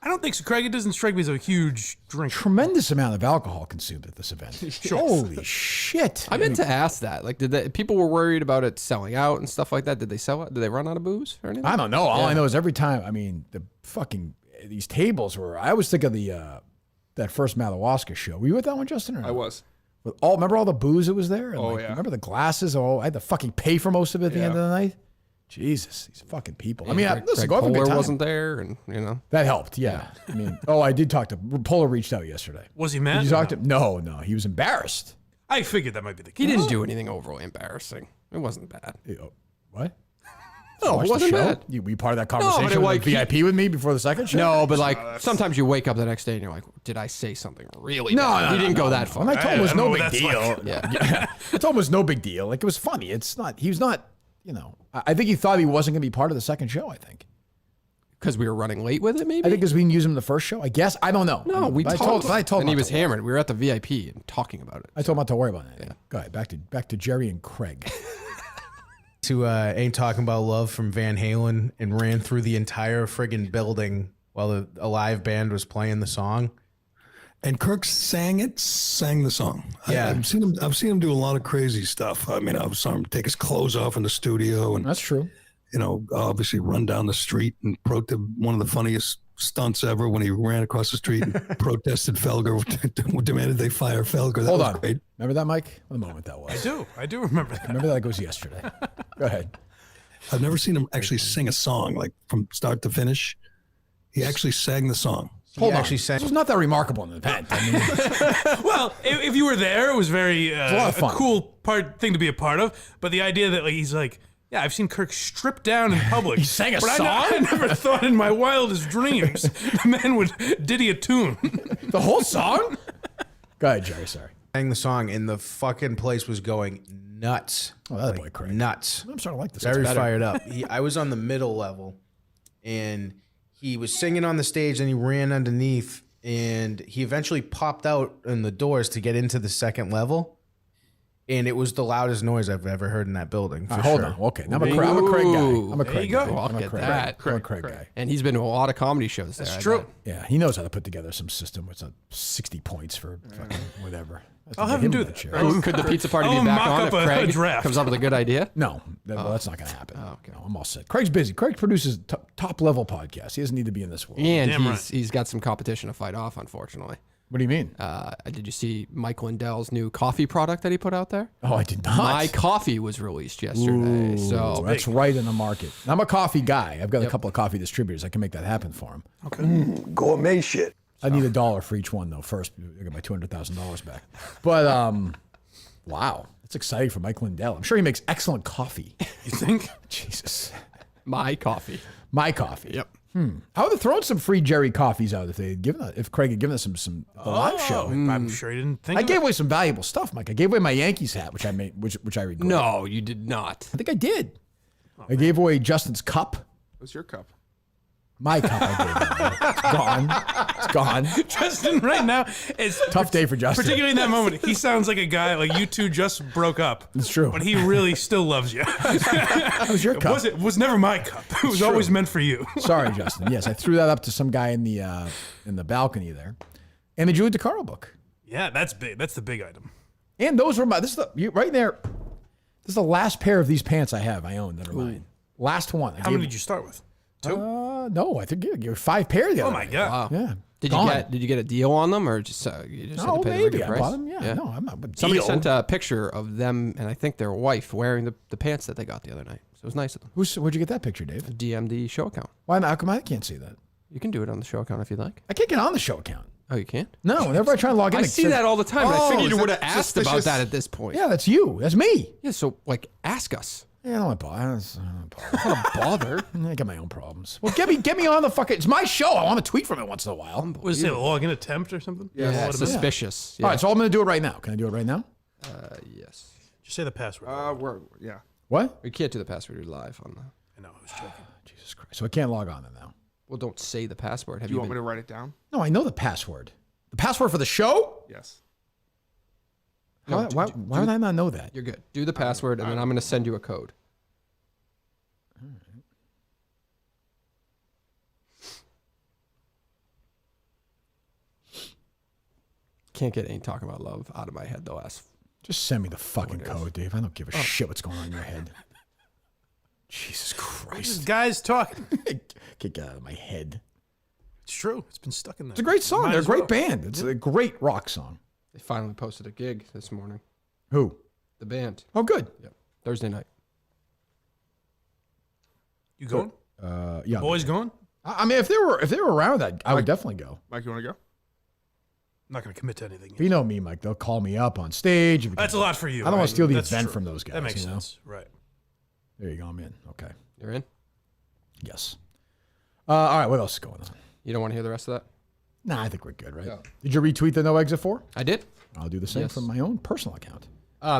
I don't think so. Craig, it doesn't strike me as a huge drinker. Tremendous amount of alcohol consumed at this event. Holy shit! I meant to ask that. Like, people were worried about it selling out and stuff like that? Did they sell it? Did they run out of booze or anything? I don't know. All I know is every time. I mean, the fucking these tables were. I always think of the that first Madawaska show. Were you at that one, Justin? Or no? I was. With remember all the booze that was there? And Oh, yeah. Remember the glasses? Oh, I had to fucking pay for most of it at the end of the night. Jesus, these fucking people. I mean, Greg, listen, Greg go have a good Poehler time. wasn't there, and That helped, yeah. I mean, I did talk to Poehler. Reached out yesterday. Was he mad? Did you talk to him? No, he was embarrassed. I figured that might be the he case. didn't do anything overly embarrassing. It wasn't bad. What? No, Watch it the wasn't show? bad. You were you part of that but conversation it, with like, the VIP with me before the second show? No, but like sometimes you wake up the next day and you're like, did I say something really bad? He didn't go that far. And I told him it was I don't know no what big that's deal. like. Yeah. I told him it was no big deal. Like, it was funny. It's not, he was not, I think he thought he wasn't going to be part of the second show, I think. Because we were running late with it, maybe? I think because we didn't use him in the first show. I guess. I don't know. No, we But told him. I told him And he not was to worry. hammered. We were at the VIP and talking about it. I told him not to worry about it. Yeah. Go ahead. Back to Jerry and Craig. To Ain't Talking About Love from Van Halen and ran through the entire friggin' building while a live band was playing the song. And Kirk sang the song. Yeah. I've seen him do a lot of crazy stuff. I mean, I saw him take his clothes off in the studio and That's true. obviously run down the street and one of the funniest stunts ever when he ran across the street and protested Felger, demanded they fire Felger. That Hold was on. great. Remember that, Mike? What a moment that was. I do remember that. Remember that? It goes yesterday. Go ahead. I've never seen him actually sing a song like from start to finish. He actually sang the song. Hold on. actually sang- This was not that remarkable an event. I mean, Well, if you were there, it was very a lot of fun. cool thing to be a part of. But the idea that he's like, yeah, I've seen Kirk stripped down in public. He sang a but song? I never thought in my wildest dreams the man would ditty a tune. the whole song? Go ahead, Jerry. Sorry. Sang the song and the fucking place was going nuts. Oh, that boy, Craig. Nuts. I'm starting to like this. Very It's better. fired up. I was on the middle level and he was singing on the stage and he ran underneath and he eventually popped out in the doors to get into the second level. And it was the loudest noise I've ever heard in that building. For Hold sure. on. Okay. Now I'm a Craig guy. I'm a There Craig you go. guy. I'll I'm a get Craig that. guy. I'm a Craig guy. And he's been to a lot of comedy shows there. That's I true. bet. Yeah, he knows how to put together some system with 60 points for fucking whatever. I'll have him do that. shit. Could the pizza party I'll be back mock on up if a Craig draft. comes up with a good idea? No, well, that's not going to happen. Oh, okay. No, I'm all set. Craig's busy. Craig produces top level podcasts. He doesn't need to be in this world. And Damn right. he's got some competition to fight off, unfortunately. What do you mean? Did you see Mike Lindell's new coffee product that he put out there? Oh, I did not. My Coffee was released yesterday. Oh, So that's right in the market. I'm a coffee guy. I've got a couple of coffee distributors. I can make that happen for him. Gourmet shit. I need $1 for each one though. First, I get my $200,000 back. But wow, that's exciting for Mike Lindell. I'm sure he makes excellent coffee. You think? Jesus, My Coffee. my coffee. Yep. I would have thrown some free Jerry coffees out if Craig had given us some live show. I'm sure he didn't think I of gave it. away some valuable stuff, Mike. I gave away my Yankees hat, which I made, which I regret. No, you did not. I think I did. I gave away Justin's cup. What's your cup? My cup. I gave away. It's gone. It's gone. Justin right now is Tough day for Justin. particularly in that moment. He sounds like a guy like you two just broke up. It's true. But he really still loves you. That was your cup. It was never my cup. It was always meant for you. Sorry, Justin. Yes, I threw that up to some guy in the balcony there, and the Julie DeCaro book. Yeah, that's big. That's the big item. And those were right there. This is the last pair of these pants I own that are mine. Last one. How many did you start with? Two? No, I think you were 5 pair the other Oh my night. god. Wow. Yeah. Did you get a deal on them or just you just had No, to pay the maybe regular I price? bought them. Yeah. No, I'm not. But Somebody deal. sent a picture of them and I think their wife wearing the pants that they got the other night. So it was nice of them. Where'd you get that picture, Dave? DM the show account. Why? How come I can't see that? You can do it on the show account if you'd like. I can't get on the show account. Oh, you can't? No, whenever I try to log in, I it see says- that all the time. and I Oh, figured is you that would have asked about suspicious? that at this point. Yeah, that's you. That's me. Yeah, so ask us. Yeah, I don't want to bother. It's not a bother. I got my own problems. Well, get me on the fucking. It's my show. I want to tweet from it once in a while. Was it a login attempt or something? Yeah, Let him in. suspicious. All right, so I'm going to do it right now. Can I do it right now? Yes. Just say the password. Yeah. What? We can't do the password. You're live on the. I know, I was joking. Jesus Christ. So I can't log on then now. Well, don't say the password. Have Do you want been... me to write it down? No, I know the password. The password for the show? Yes. No, Why would I not know that? You're good. Do the password, and then I'm going to send you a code. Can't get Ain't Talking About Love out of my head the last. Just send me the fucking code, Dave. I don't give a shit what's going on in your head. Jesus This Christ. guy's talking. Can't get out of my head. It's true. It's been stuck in there. It's a great song. Might They're a as great well. band. It's a great rock song. They finally posted a gig this morning. Who? The band. Oh, good. Yep. Thursday night. You going? Yeah. Boys going? I mean, if they were around, I would definitely go. Mike, you want to go? I'm not going to commit to anything. But you know me, Mike. They'll call me up on stage. That's a lot for you. I don't want to steal the That's event true. from those guys. That makes you know? sense. Right. There you go. I'm in. Okay. You're in? Yes. All right. What else is going on? You don't want to hear the rest of that? Nah, I think we're good, right? Did you retweet the No Exit 4? I did. I'll do the same Yes. from my own personal account.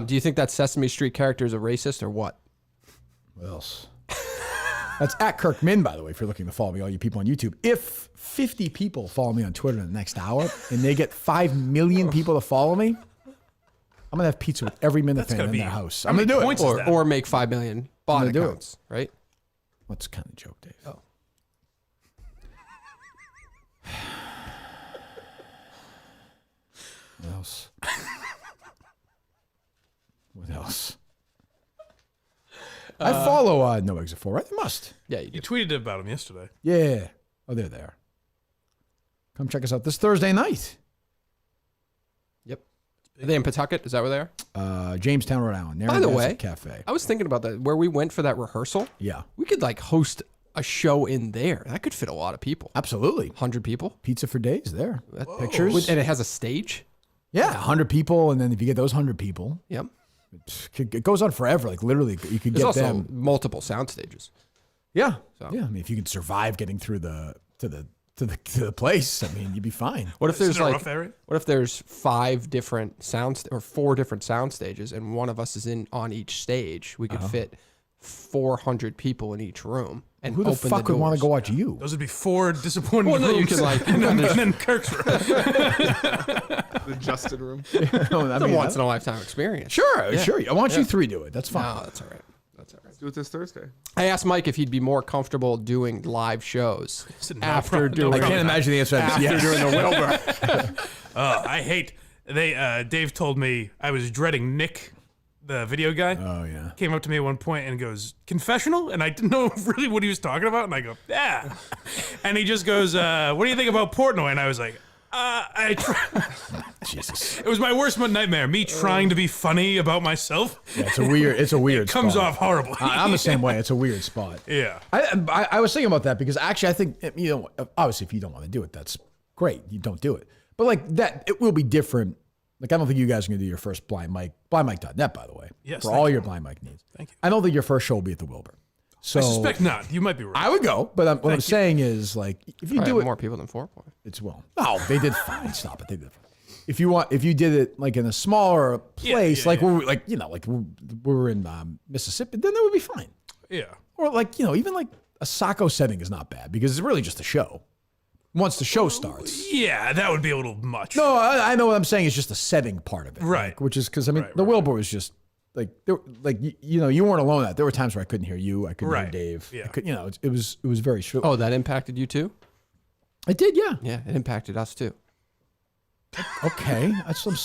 Do you think that Sesame Street character is a racist or what? What else? That's at Kirk Min, by the way, if you're looking to follow me, all you people on YouTube. If 50 people follow me on Twitter in the next hour and they get 5 million people to follow me, I'm going to have pizza with every Minifan in their house. I'm going to do it. Or make 5 million bot do it. accounts, right? What's kind of joke, Dave? Oh. What else? What else? I follow No Exit 4, right? I must. Yeah, you You do. tweeted about him yesterday. Yeah. Oh, they're there. Come check us out this Thursday night. Yep. Are they in Pawtucket? Is that where they are? Jamestown, Rhode Island. By the Narragansett way, Cafe. I was thinking about that. Where we went for that rehearsal, Yeah, we could like host a show in there. That could fit a lot of people. absolutely. 100 people. Pizza for days there. Pictures. And it has a stage. Yeah, 100 people. And then if you get those 100 people, Yep. it goes on forever. Like literally, you could There's get also them. multiple sound stages. Yeah. So. Yeah. I mean, if you could survive getting through to the place, I mean, you'd be fine. What if Is it there's a like rough area? what if there's 5 different sounds or 4 different sound stages and one of us is in on each stage? We could fit 400 people in each room and Who the open fuck the would want to go doors. watch you? Those would be 4 disappointing Well, no, you rooms. can, like- and then Kirk's room. The Justin room. No, I It's a mean, once in a lifetime experience. Sure, sure. I want you Yeah. 3 do it. That's fine. No, that's all right. That's all right. Let's do it this Thursday. I asked Mike if he'd be more comfortable doing live shows said no after problem, no doing I can't imagine the answer. after Yes. doing the Wilbur. I hate. Dave told me I was dreading Nick, the video guy. Oh yeah. Came up to me at one point and goes, confessional? And I didn't know really what he was talking about. And I go, yeah. And he just goes, what do you think about Portnoy? And I was like, Jesus. it was my worst nightmare. Me trying to be funny about myself. Yeah, it's a weird. It comes spot. off horrible. I'm the same way. It's a weird spot. Yeah. I was thinking about that because actually I think, you know, obviously if you don't want to do it, that's great. You don't do it. But like that, it will be different. Like I don't think you guys are going to do your first blind mic, blindmic.net, by the way. Yes, For thank all you. your blind mic needs. Thank you. I don't think your first show will be at the Wilbur. So I suspect not. You might be right. I would go, but what I'm saying is like, if you I do have it, more people than 4 points. it's well. No, they did fine. Stop it. They did fine. If you did it like in a smaller place, like we're like, you know, like we're in Mississippi, then that would be fine. Yeah. Or like, you know, even like a Saco setting is not bad because it's really just a show. Once the show starts. Yeah, that would be a little much. No, I know what I'm saying is just the setting part of it. Right. Like, which is because, I mean, the Wilbur was just like, you know, you weren't alone at. There were times where I couldn't hear you. I couldn't hear Right. Dave. Yeah. I could, you know, it was very short. Oh, that impacted you too? It did, yeah. Yeah, it impacted us too. Okay. That's what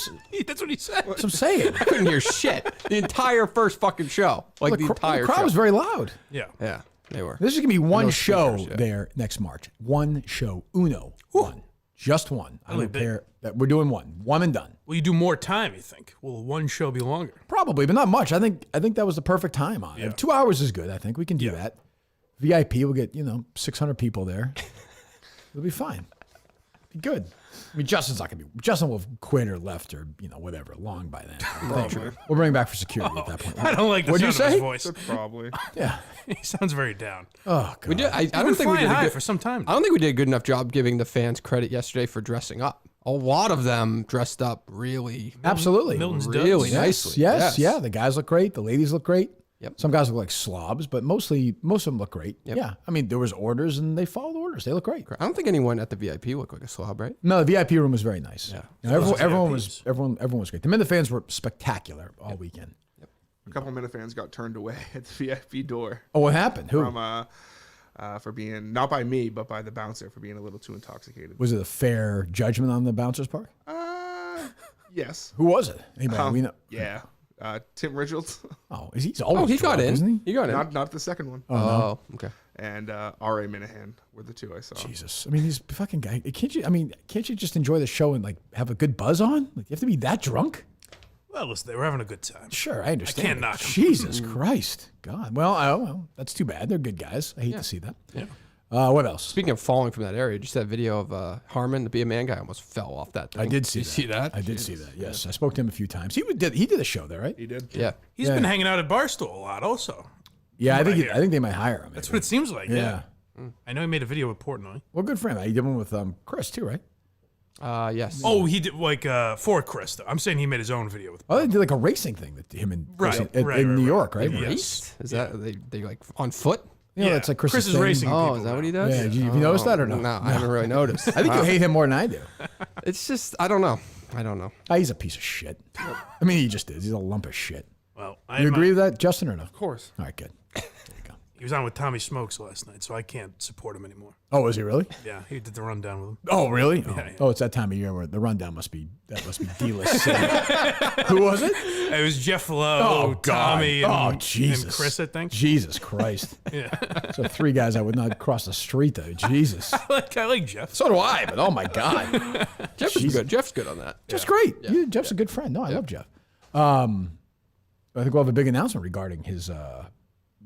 That's what he said. I'm saying. I couldn't hear shit. The entire first fucking show. Like the entire crowd show. was very loud. Yeah. Yeah, they were. This is going to be one no show speakers, yeah. there next March. One show. Uno. One. Just one. I don't care. That we're doing one and done. Will you do more time, you think? Will one show be longer? Probably, but not much. I think that was the perfect time on it. Yeah. 2 hours is good. I think we can do that. VIP, we'll get 600 people there. It'll be fine. Be good. I mean, Justin's not gonna be. Justin will have quit or left or whatever long by then. We'll bring him back for security at that point. I don't like the What'd you sound of say? his voice. Probably. Yeah. He sounds very down. Oh god. We did. I He's don't been think we flying did a high good, for some time. I don't think we did a good enough job giving the fans credit yesterday for dressing up. A lot of them dressed up really, Absolutely. Milton's really duds. nicely. Yes. Yeah. The guys look great. The ladies look great. Yep. Some guys look like slobs, but most of them look great. Yep. Yeah. I mean, there was orders and they followed orders. They look great. I don't think anyone at the VIP looked like a slob, right? No, the VIP room was very nice. Yeah. Everyone was great. The Minifans were spectacular all weekend. A couple Minifans got turned away at the VIP door Oh, what happened? Who? from for being, not by me, but by the bouncer for being a little too intoxicated. Was it a fair judgment on the bouncers part? Yes. Who was it? Anybody we know? Yeah. Tim Richards. Oh, he's always Oh, he got drunk, in. isn't he? He got in. Not the second one. Oh, okay. And R.A. Minahan were the two I saw. Jesus. I mean, he's a fucking guy. Can't you just enjoy the show and like have a good buzz on? Like, you have to be that drunk? Well, listen, they were having a good time. Sure, I understand. can't knock 'em. Jesus Christ. God. Well, that's too bad. They're good guys. I hate to see that. Yeah. What else? Speaking of falling from that area, just that video of Harmon, the Be a Man guy, almost fell off that thing. I did see you that. see that? I did see that. Yes, I spoke to him a few times. He did a show there, right? He did. Yeah. He's been hanging out at Barstool a lot, also. Yeah, I hear. think they might hire him. That's what it seems like. Yeah. I know he made a video with Portnoy. Well, good for him. He did one with Chris too, right? Yes. Oh, he did for Chris. Though. I'm saying he made his own video with. Oh, they did like a racing thing that him and Chris Right, in New York, right? Yeah. Raced? Is that they like on foot? Yeah, it's like Chris is thing. racing. Oh, people is that now. what he does? Yeah, have you noticed that or no? No, I haven't really noticed. I think you hate him more than I do. It's just I don't know. He's a piece of shit. I mean, he just is. He's a lump of shit. Well, You agree with that, Justin, or no? Of course. All right, good. There you go. He was on with Tommy Smokes last night, so I can't support him anymore. Oh, was he really? Yeah, he did the rundown with him. Oh, really? Yeah. Oh, it's that time of year where the rundown must be D-list. Who was it? It was Jeff Lowe, Oh, God. Tommy, and, Jesus. and Chris, I think. Jesus Christ. Yeah, So 3 guys I would not cross the street, though. Jesus. I like Jeff. So do I, but oh my God. Jeff is good. Jeff's good on that. Jeff's great. Yeah, Jeff's a good friend. No, I love Jeff. I think we'll have a big announcement regarding his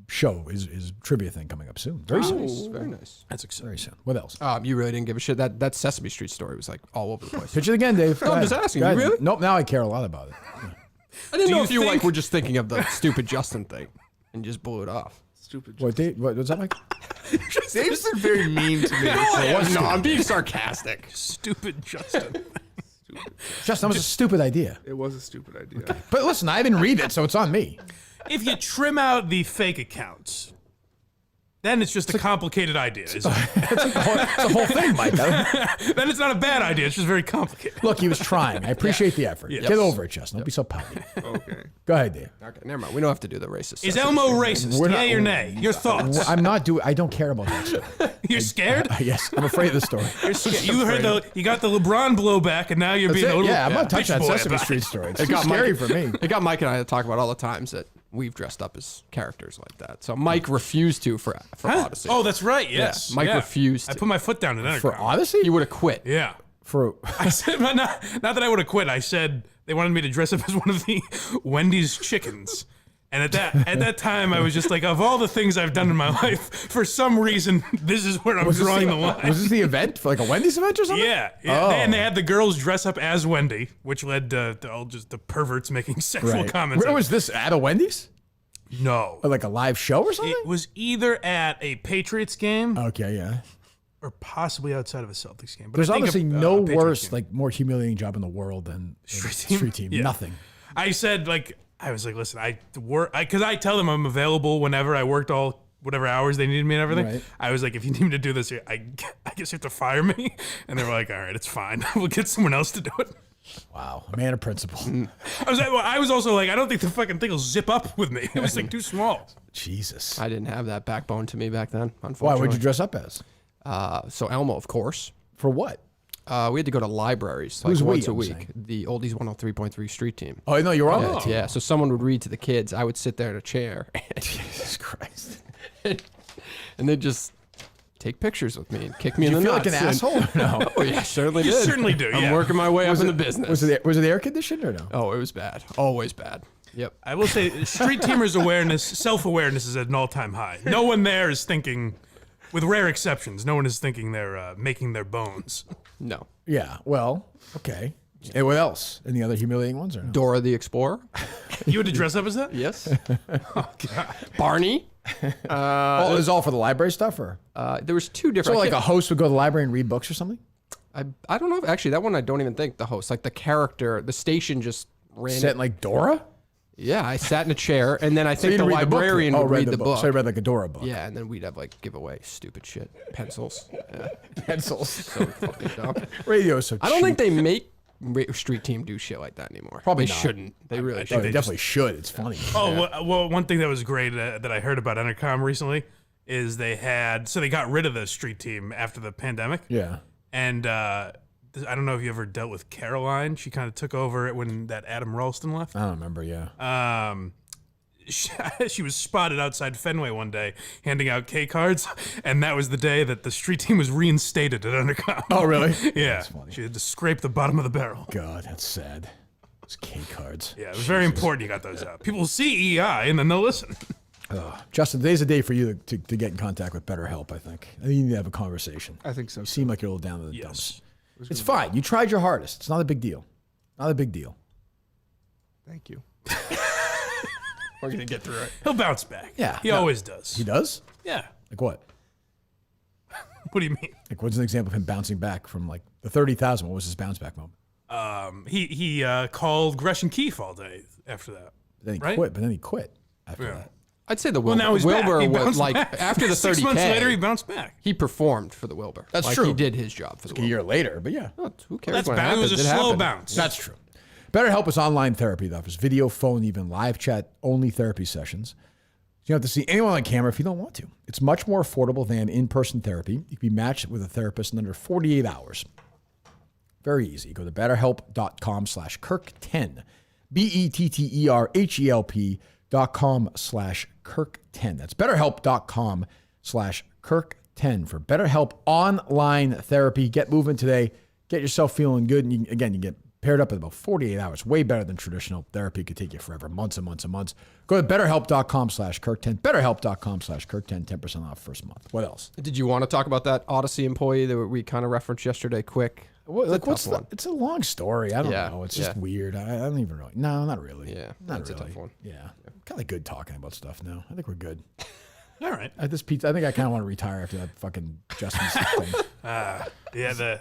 show, his trivia thing coming up soon. Very soon. Very nice. That's exciting. Very soon. What else? You really didn't give a shit. That Sesame Street story was like all over the place. Pitch it again, Dave. No, I'm just asking. Go You ahead. really? Nope, now I care a lot about it. I didn't know you if you think- like were just thinking of the stupid Justin thing and just blew it off. Stupid. What, Dave, what was that like? Dave's been very mean to me. No, I'm being sarcastic. Stupid Justin. Justin, that was a stupid idea. It was a stupid idea. But listen, I didn't read it, so it's on me. If you trim out the fake accounts, then it's just a complicated idea. Isn't it? It's the whole thing, Mike. Then it's not a bad idea. It's just very complicated. Look, he was trying. I appreciate the effort. Yes. Get over it, Justin. Don't be so pouty. Okay. Go ahead, Dave. Okay, never mind. We don't have to do the racist. Is stuff. Elmo racist? We're not- Yay or nay? Your thoughts? I don't care about that stuff. You're scared? Yes, I'm afraid of the story. You're scared. You got the LeBron blowback, and now you're being a little Yeah, I'm not bitch touching that boy Sesame about Street it. story. It's It too got scary Mike- for me. It got Mike and I to talk about all the times that we've dressed up as characters like that. So Mike refused to for Huh? Odyssey. Oh, that's right. Yes, Mike refused I to. put my foot down in For Entercom. Odyssey? He would have quit. Yeah. For I said, but not that I would have quit. I said they wanted me to dress up as one of the Wendy's chickens. And at that time, I was just like, of all the things I've done in my life, for some reason, this is where I'm drawing the line. Was this the event for like a Wendy's event or something? Yeah. Oh. And they had the girls dress up as Wendy, which led to all just the perverts making sexual Right. comments. Where was this at a Wendy's? No. Or like a live show or something? It was either at a Patriots game Okay, yeah. or possibly outside of a Celtics game. But There's I think obviously a no Patriots worse, game. like more humiliating job in the world than Street team? Yeah. Nothing. I said, like, I was like, listen, I work, because I tell them I'm available whenever. I worked all whatever hours they needed me and everything. Right. I was like, if you need me to do this, I guess you have to fire me. And they were like, all right, it's fine. We'll get someone else to do it. Wow, a man of principle. I was also like, I don't think the fucking thing will zip up with me. It was like too small. Jesus. I didn't have that backbone to me back then, Why? unfortunately. What'd you dress up as? So Elmo, of course. For what? We had to go to libraries like Who's we, once a I'm week. saying? The Oldies 103.3 Street Team. Oh, no, you were on it. Yeah, so someone would read to the kids. I would sit there in a chair, Jesus Christ. and they'd just take pictures with me and kick me Do in you the feel like an nuts. asshole or no? Oh yeah, certainly You did. certainly do, I'm yeah. working my way up in the business. Was it air conditioned or no? Oh, it was bad. Always bad. Yep. I will say, street teamers' awareness, self-awareness is at an all-time high. No one there is thinking, with rare exceptions, no one is thinking they're making their bones. No. Yeah, well, okay. And what else? Any other humiliating ones or no? Dora the Explorer. You had to dress up as that? Yes. Barney. Oh, it was all for the library stuff or? There was two So different. like a host would go to the library and read books or something? I don't know. Actually, that one I don't even think the host, like the character, the station just ran. Set like Dora? Yeah, I sat in a chair, and then I So think you the didn't read book? librarian Oh, would read the book. So you read like a Dora book. Yeah, and then we'd have like give away stupid shit, pencils. Yeah. Pencils. So fucking dumb. Radio is so I don't cheap. think they make Street Team do shit like that anymore. Probably they not. shouldn't. They really Oh, should. they definitely should. It's funny. Oh, well, one thing that was great that I heard about Entercom recently is they got rid of the street team after the pandemic. Yeah. And I don't know if you ever dealt with Caroline. She kind of took over it when that Adam Ralston left. I don't remember, yeah. She was spotted outside Fenway one day handing out K cards, and that was the day that the street team was reinstated at Entercom. Oh, really? Yeah. That's funny. She had to scrape the bottom of the barrel. God, that's sad. Those K cards. Yeah, it was very important you got those out. People will see EI and then they'll listen. Justin, today's a day for you to get in contact with BetterHelp, I think. I think you need to have a conversation. I think so. You seem like you're a little down to the Yes. dumps. It's fine. You tried your hardest. It's not a big deal. Not a big deal. Thank you. We're going to get through it. He'll bounce back. Yeah. He always does. He does? Yeah. Like what? What do you mean? Like what's an example of him bouncing back from like the 30,000? What was his bounce back moment? He called Gresham Keefe all day after that. But then he Right? quit. But then he quit after Yeah. that. I'd say the Well, Wilbur. now he's back. Wilbur He was bounced like back. after the 6 30K. months later, he bounced back. He performed for the Wilbur. That's like true. He did his job for the A Wilbur. year later, but yeah. Oh, who cares That's when bad. It was a happens? slow happened. bounce. That's true. BetterHelp is online therapy that offers video, phone, even live chat only therapy sessions. You don't have to see anyone on camera if you don't want to. It's much more affordable than in-person therapy. You can be matched with a therapist in under 48 hours. Very easy. Go to betterhelp.com/Kirk10. BetterHelp.com/Kirk10. That's betterhelp.com/Kirk10 for BetterHelp online therapy. Get moving today. Get yourself feeling good. And you get paired up in about 48 hours. Way better than traditional therapy. Could take you forever, months and months and months. Go to betterhelp.com/Kirk10. BetterHelp.com/Kirk10. 10% off first month. What else? Did you want to talk about that Odyssey employee that we kind of referenced yesterday? Quick. It's a long story. I don't Yeah, know. It's just yeah. weird. I don't even really. No, not really. Yeah, not that's a really. tough one. Yeah, kind of good talking about stuff now. I think we're good. All right. At this pizza, I think I kind of want to retire after that fucking Justin thing. Yeah, the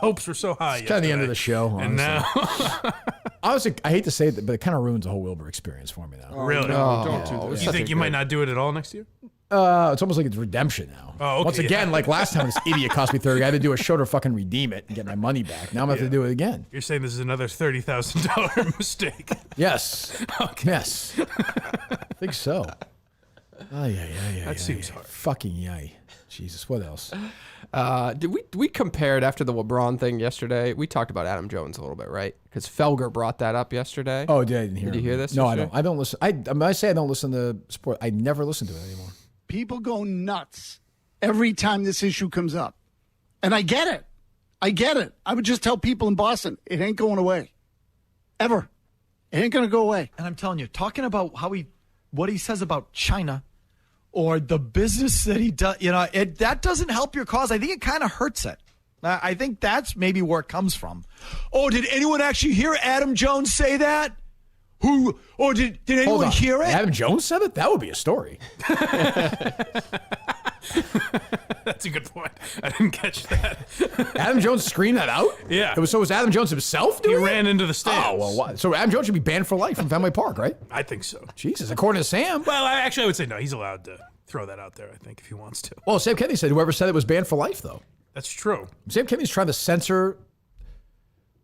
hopes were so high. Kind of the end of the show. Honestly. And now, honestly, I hate to say it, but it kind of ruins the whole Wilbur experience for me now. really, No, don't do Oh, this. you think you might not do it at all next year? It's almost like it's redemption now. Oh, okay, Once again, like last time, this idiot cost me 30. I had to do a show to fucking redeem it and get my money back. Now I'm gonna have to do it again. You're saying this is another $30,000 mistake? Yes. Yes. I think so. That seems hard. Fucking yay. Jesus. What else? Did we compared after the LeBron thing yesterday? We talked about Adam Jones a little bit, right? Because Felger brought that up yesterday. Oh, I didn't hear. Did you hear this No, I yesterday? don't. I don't listen. I say I don't listen to sport. I never listen to it anymore. People go nuts every time this issue comes up. And I get it. I get it. I would just tell people in Boston, it ain't going away. Ever. It ain't going to go away. And I'm telling you, talking about what he says about China or the business that he does, that doesn't help your cause. I think it kind of hurts it. I think that's maybe where it comes from. Oh, did anyone actually hear Adam Jones say that? Did Hold anyone on. hear it? Adam Jones said it? That would be a story. That's a good point. I didn't catch that. Adam Jones screamed that out? Yeah. So it was Adam Jones himself doing He it? ran into the stands. Oh, well, what? So Adam Jones should be banned for life from Fenway Park, right? I think so. Jesus, according to Sam. Well, I would say no. He's allowed to throw that out there, I think, if he wants to. Well, Sam Kennedy said whoever said it was banned for life, though. That's true. Sam Kennedy's trying to censor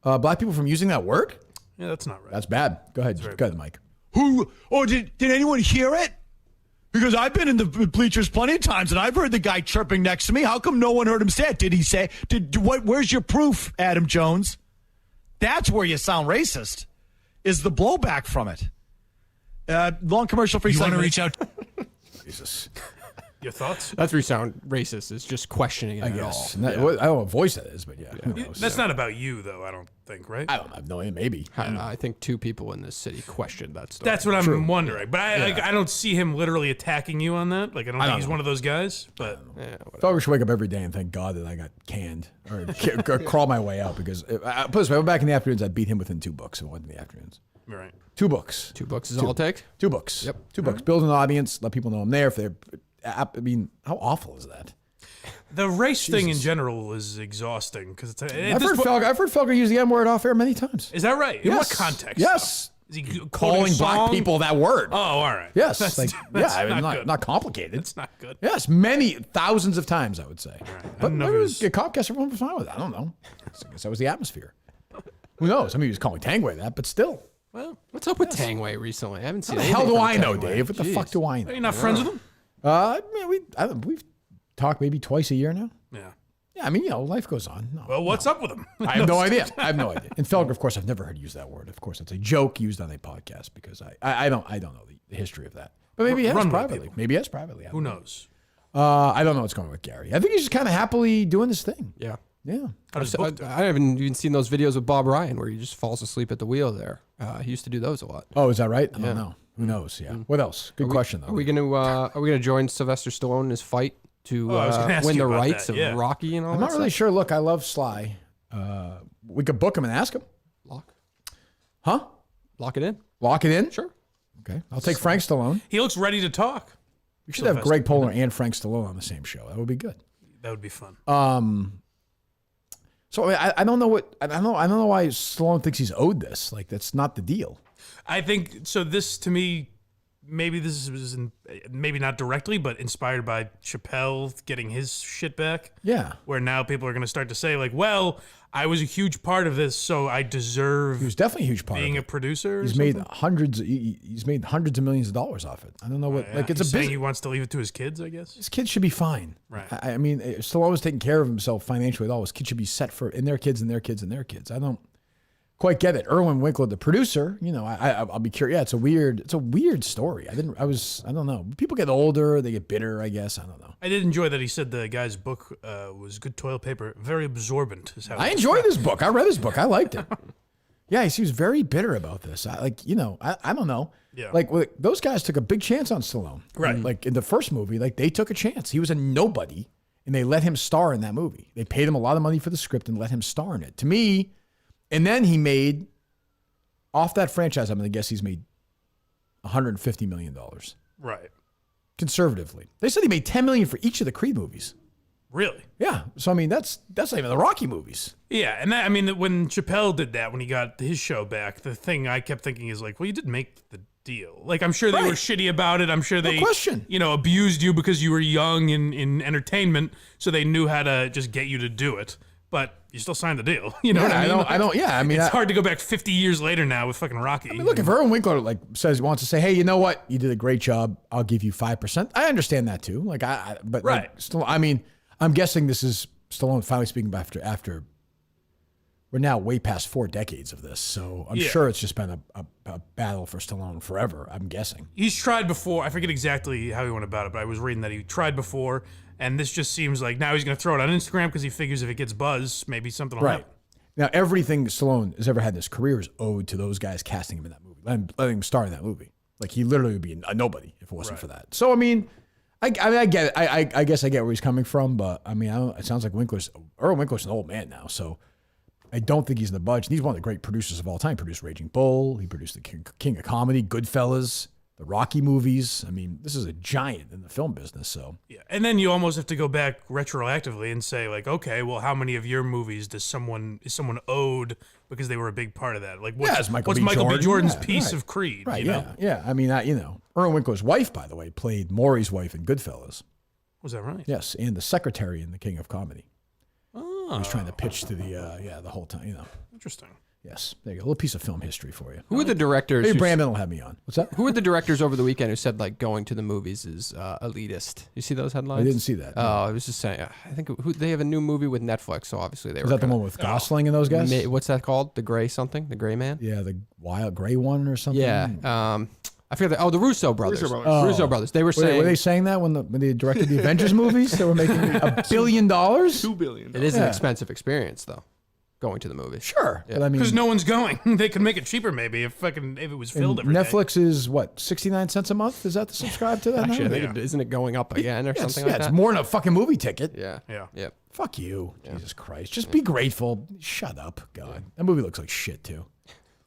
black people from using that word? Yeah, that's not right. That's bad. Go ahead. Go ahead, Mike. Did anyone hear it? Because I've been in the bleachers plenty of times, and I've heard the guy chirping next to me. How come no one heard him say it? Did he say? Where's your proof, Adam Jones? That's where you sound racist. Is the blowback from it? Long commercial free. You want to reach out? Jesus. Your thoughts? That's where you sound racist. Is just questioning it I at guess. all. I don't know what voice that is, but yeah. Who knows? That's not about you, though, I don't think, right? I don't have no idea. Maybe. I think 2 people in this city questioned that story. That's what I'm wondering. But I don't see him literally attacking you on that. Like, I don't think he's one of those guys. But Felger should wake up every day and thank God that I got canned or crawl my way out because if I went back in the afternoons, I'd beat him within 2 books. If it wasn't in the afternoons. right. 2 books. 2 books is all it takes? 2 books. Yep. 2 books. Build an audience. Let people know I'm there. If they're, I mean, how awful is that? The race thing in general is exhausting because it's. I've heard Felger use the M word off air many times. Is that right? In Yes. what context? Yes. Is he quoting Calling a black song? people that word. Oh, all right. Yes. That's Not complicated. It's not good. Yes, many thousands of times, I would say. But never maybe was- the Comcast, everyone was fine with it. I don't know. I guess that was the atmosphere. Who knows? I mean, he was calling Tangway that, but still. Well, what's up with Tangway recently? I haven't seen How the anything hell do from I know, Tangway. Dave? What the fuck do I know? Are you not friends with him? Man, we've talked maybe twice a year now. Yeah. Yeah, I mean, life goes on. No, Well, what's up with him? I have no idea. I have no idea. And Felger, of course, I've never heard use that word. Of course, it's a joke used on a podcast because I don't know the history of that. But maybe he has Run with privately. people. Maybe he has privately. Who knows? I don't know what's going on with Gary. I think he's just kind of happily doing this thing. Yeah. Yeah. How does book do? I haven't even seen those videos with Bob Ryan where he just falls asleep at the wheel there. He used to do those a lot. Oh, is that right? I don't know. Who knows? Yeah. What else? Good question though. Are we gonna join Sylvester Stallone in his fight to I was gonna ask win you the about rights that, of Rocky and all I'm that not really stuff? sure. Look, I love Sly. We could book him and ask him. Lock it in. Lock it in? Sure. Okay. I'll take Frank Stallone. He looks ready to talk. We should have Greg Polar and Frank Stallone on the same show. That would be good. That would be fun. So I don't know what I don't know why Stallone thinks he's owed this. Like that's not the deal. I think so. This to me, maybe this was maybe not directly, but inspired by Chappelle getting his shit back. Yeah. Where now people are going to start to say like, well, I was a huge part of this, so I deserve. He was definitely a huge part being of it. a producer. He's made hundreds. He's made hundreds of millions of dollars off it. I don't know what. Like it's He's a saying business. he wants to leave it to his kids. I guess His kids should be fine. Right. I mean, Stallone was taking care of himself financially at all. His kids should be set for in their kids and their kids and their kids. I don't quite get it. Erwin Winkler, the producer, you know, I'll be curious. Yeah, it's a weird story. I don't know. People get older, they get bitter, I guess. I don't know. I did enjoy that he said the guy's book was good toilet paper, very absorbent. Is how I enjoyed this book. I read this book. I liked it. Yeah, he seems very bitter about this. I don't know. Yeah. Like those guys took a big chance on Stallone. Right. Like in the first movie, like they took a chance. He was a nobody, and they let him star in that movie. They paid him a lot of money for the script and let him star in it. To me, and then he made off that franchise. I'm going to guess he's made $150 million. Right. Conservatively, they said he made $10 million for each of the Creed movies. Really? Yeah. So I mean, that's not even the Rocky movies. Yeah, and that, I mean, when Chappelle did that, when he got his show back, the thing I kept thinking is like, well, you did make the deal. Like, I'm sure they were shitty about it. I'm sure they, abused you because you were young in entertainment, so they knew how to just get you to do it. But you still signed the deal. You know what I mean? I don't. Yeah, I mean, it's hard to go back 50 years later now with fucking Rocky. I mean, look, if Erwin Winkler wants to say, hey, you know what, you did a great job, I'll give you 5%. I understand that too. Like but right. Like, still, I mean, I'm guessing this is Stallone finally speaking after we're now way past 4 decades of this, so I'm sure it's just been a battle for Stallone forever. I'm guessing he's tried before. I forget exactly how he went about it, but I was reading that he tried before. And this just seems like now he's going to throw it on Instagram because he figures if it gets buzz, maybe something will happen. Now, everything Stallone has ever had in his career is owed to those guys casting him in that movie, letting him star in that movie. Like, he literally would be a nobody if it wasn't for that. So, I mean, I get it. I guess I get where he's coming from, but, I mean, it sounds like Erwin Winkler's an old man now, so I don't think he's in the budget. He's one of the great producers of all time. He produced Raging Bull. He produced the King of Comedy, Goodfellas, the Rocky movies. I mean, this is a giant in the film business. So yeah, and then you almost have to go back retroactively and say like, okay, well, how many of your movies is someone owed because they were a big part of that? Like, what's Michael B. Jordan's piece of Creed? Right. You know? Yeah. I mean, Erwin Winkler's wife, by the way, played Maury's wife in Goodfellas. Was that right? Yes, and the secretary in The King of Comedy. Oh, he was trying to pitch to the whole time. Interesting. Yes, there you go. A little piece of film history for you. Who are the directors? Maybe Brandon will have me on. What's that? Who are the directors over the weekend who said like going to the movies is elitist? You see those headlines? I didn't see that. Oh, I was just saying. I think they have a new movie with Netflix, so obviously they were. Is that the one with Gosling and those guys? What's that called? The Gray something? The Gray Man? Yeah, the Wild Gray one or something. Yeah. I forget. The Russo brothers. Russo brothers. They were saying. Were they saying that when they directed the Avengers movies? They were making $1 billion. $2 billion. It is an expensive experience, though. Going to the movies. Sure. Yeah. But I mean, because no one's going. They could make it cheaper maybe if it was filled every day. Netflix is what, 69 cents a month? Is that to subscribe to that? Actually, I think isn't it going up again or something like that? It's more than a fucking movie ticket. Yeah. Fuck you. Jesus Christ. Just be grateful. Shut up. God. That movie looks like shit too.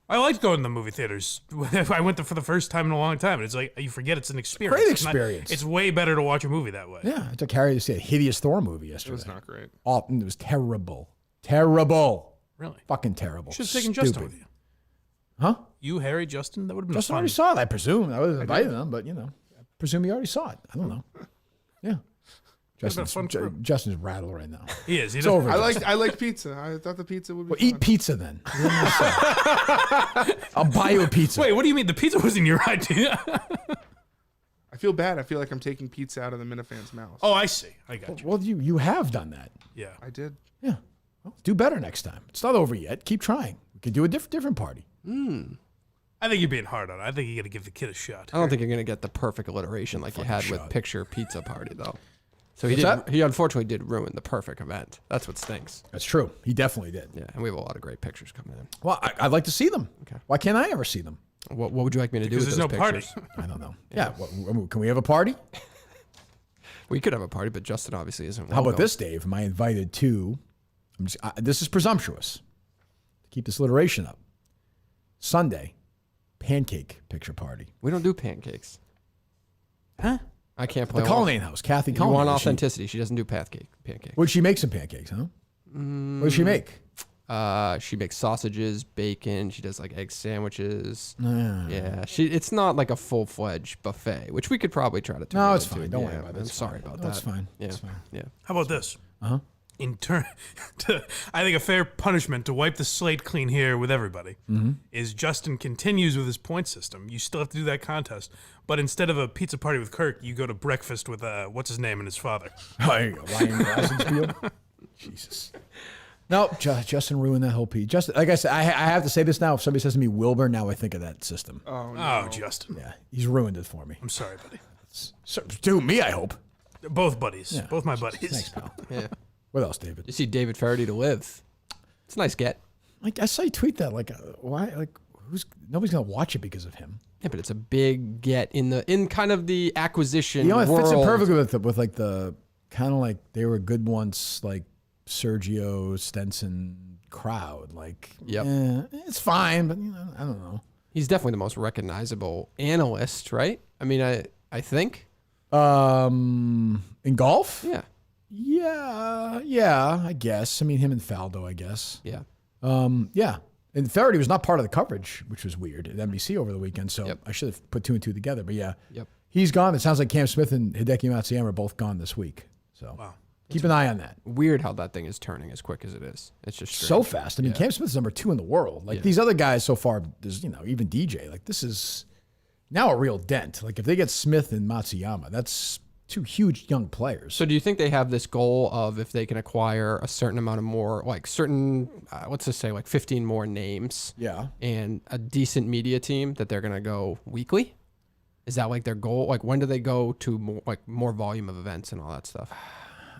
I liked going to the movie theaters. I went there for the first time in a long time. And it's like, you forget it's an experience. Great experience. It's way better to watch a movie that way. Yeah. I took Harry to see a hideous Thor movie yesterday. It was not great. It was terrible. Terrible. Really? Fucking terrible. Should have taken Justin with you. Huh? You, Harry, Justin? That would have been Justin fun. already saw it, I presume. I would have invited him, but, I presume he already saw it. I don't know. Yeah. Justin's rattled right now. He is. It's over. I like pizza. I thought the pizza would be fun. Eat pizza then. I'll buy you a pizza. Wait, what do you mean? The pizza wasn't your idea? I feel bad. I feel like I'm taking pizza out of the Minifan's mouth. Oh, I see. I got you. Well, you have done that. Yeah. I did. Yeah. Well, do better next time. It's not over yet. Keep trying. We could do a different party. I think you're being hard on it. I think you got to give the kid a shot. I don't think you're going to get the perfect alliteration like you had with shot. Picture Pizza Party, though. So he unfortunately did ruin the perfect event. That's what stinks. That's true. He definitely did. Yeah, and we have a lot of great pictures coming in. Well, I'd like to see them. Okay. Why can't I ever see them? What would you like me to do with Because those there's no pictures? party. I don't know. Yeah. Can we have a party? We could have a party, but Justin obviously isn't. How about this, Dave? Am I invited to? This is presumptuous. To keep this alliteration up. Sunday, pancake picture party. We don't do pancakes. Huh? I can't play. The Cullinane House, Kathy You Cullinane. want authenticity? She doesn't do pancakes. Would she make some pancakes? Huh? What does she make? She makes sausages, bacon. She does like egg sandwiches. Yeah, it's not like a full-fledged buffet, which we could probably try to turn. No, it's into. fine. Don't worry about it. I'm sorry about that. That's fine. Yeah, It's fine. Yeah. How about this? Uh-huh. In turn, I think a fair punishment to wipe the slate clean here with everybody is Justin continues with his point system. You still have to do that contest, but instead of a pizza party with Kirk, you go to breakfast with what's his name and his father. Oh, there you go. Ryan Glasenski. Jesus. No, Justin ruined that whole piece. Justin, like I said, I have to say this now. If somebody says to me Wilbur, now I think of that system. Oh, Justin. Yeah, he's ruined it for me. I'm sorry, buddy. To me, I hope. Both buddies. Yeah. Both my buddies. Thanks, pal. Yeah. What else, David? You see David Faraday to live. It's a nice get. Like I saw you tweet that. Like, why? Like, nobody's gonna watch it because of him. Yeah, but it's a big get in kind of the acquisition. You know, it world. fits in perfectly with like the kind of like they were good once, like Sergio Stenson crowd. Like, it's fine, but I don't know. He's definitely the most recognizable analyst, right? I mean, I think. In golf? Yeah. Yeah, I guess. I mean, him and Faldo, I guess. Yeah. Yeah. And Faraday was not part of the coverage, which was weird at NBC over the weekend. So I should have put two and two together. But yeah, he's gone. It sounds like Cam Smith and Hideki Matsuyama are both gone this week. So keep an eye on that. Weird how that thing is turning as quick as it is. It's just so fast. I mean, Cam Smith's number 2 in the world. Like these other guys so far, there's, even DJ. Like this is now a real dent. Like if they get Smith and Matsuyama, that's 2 huge young players. So do you think they have this goal of if they can acquire a certain amount of more, like certain, let's just say like 15 more names, and a decent media team that they're going to go weekly? Is that like their goal? Like when do they go to more volume of events and all that stuff?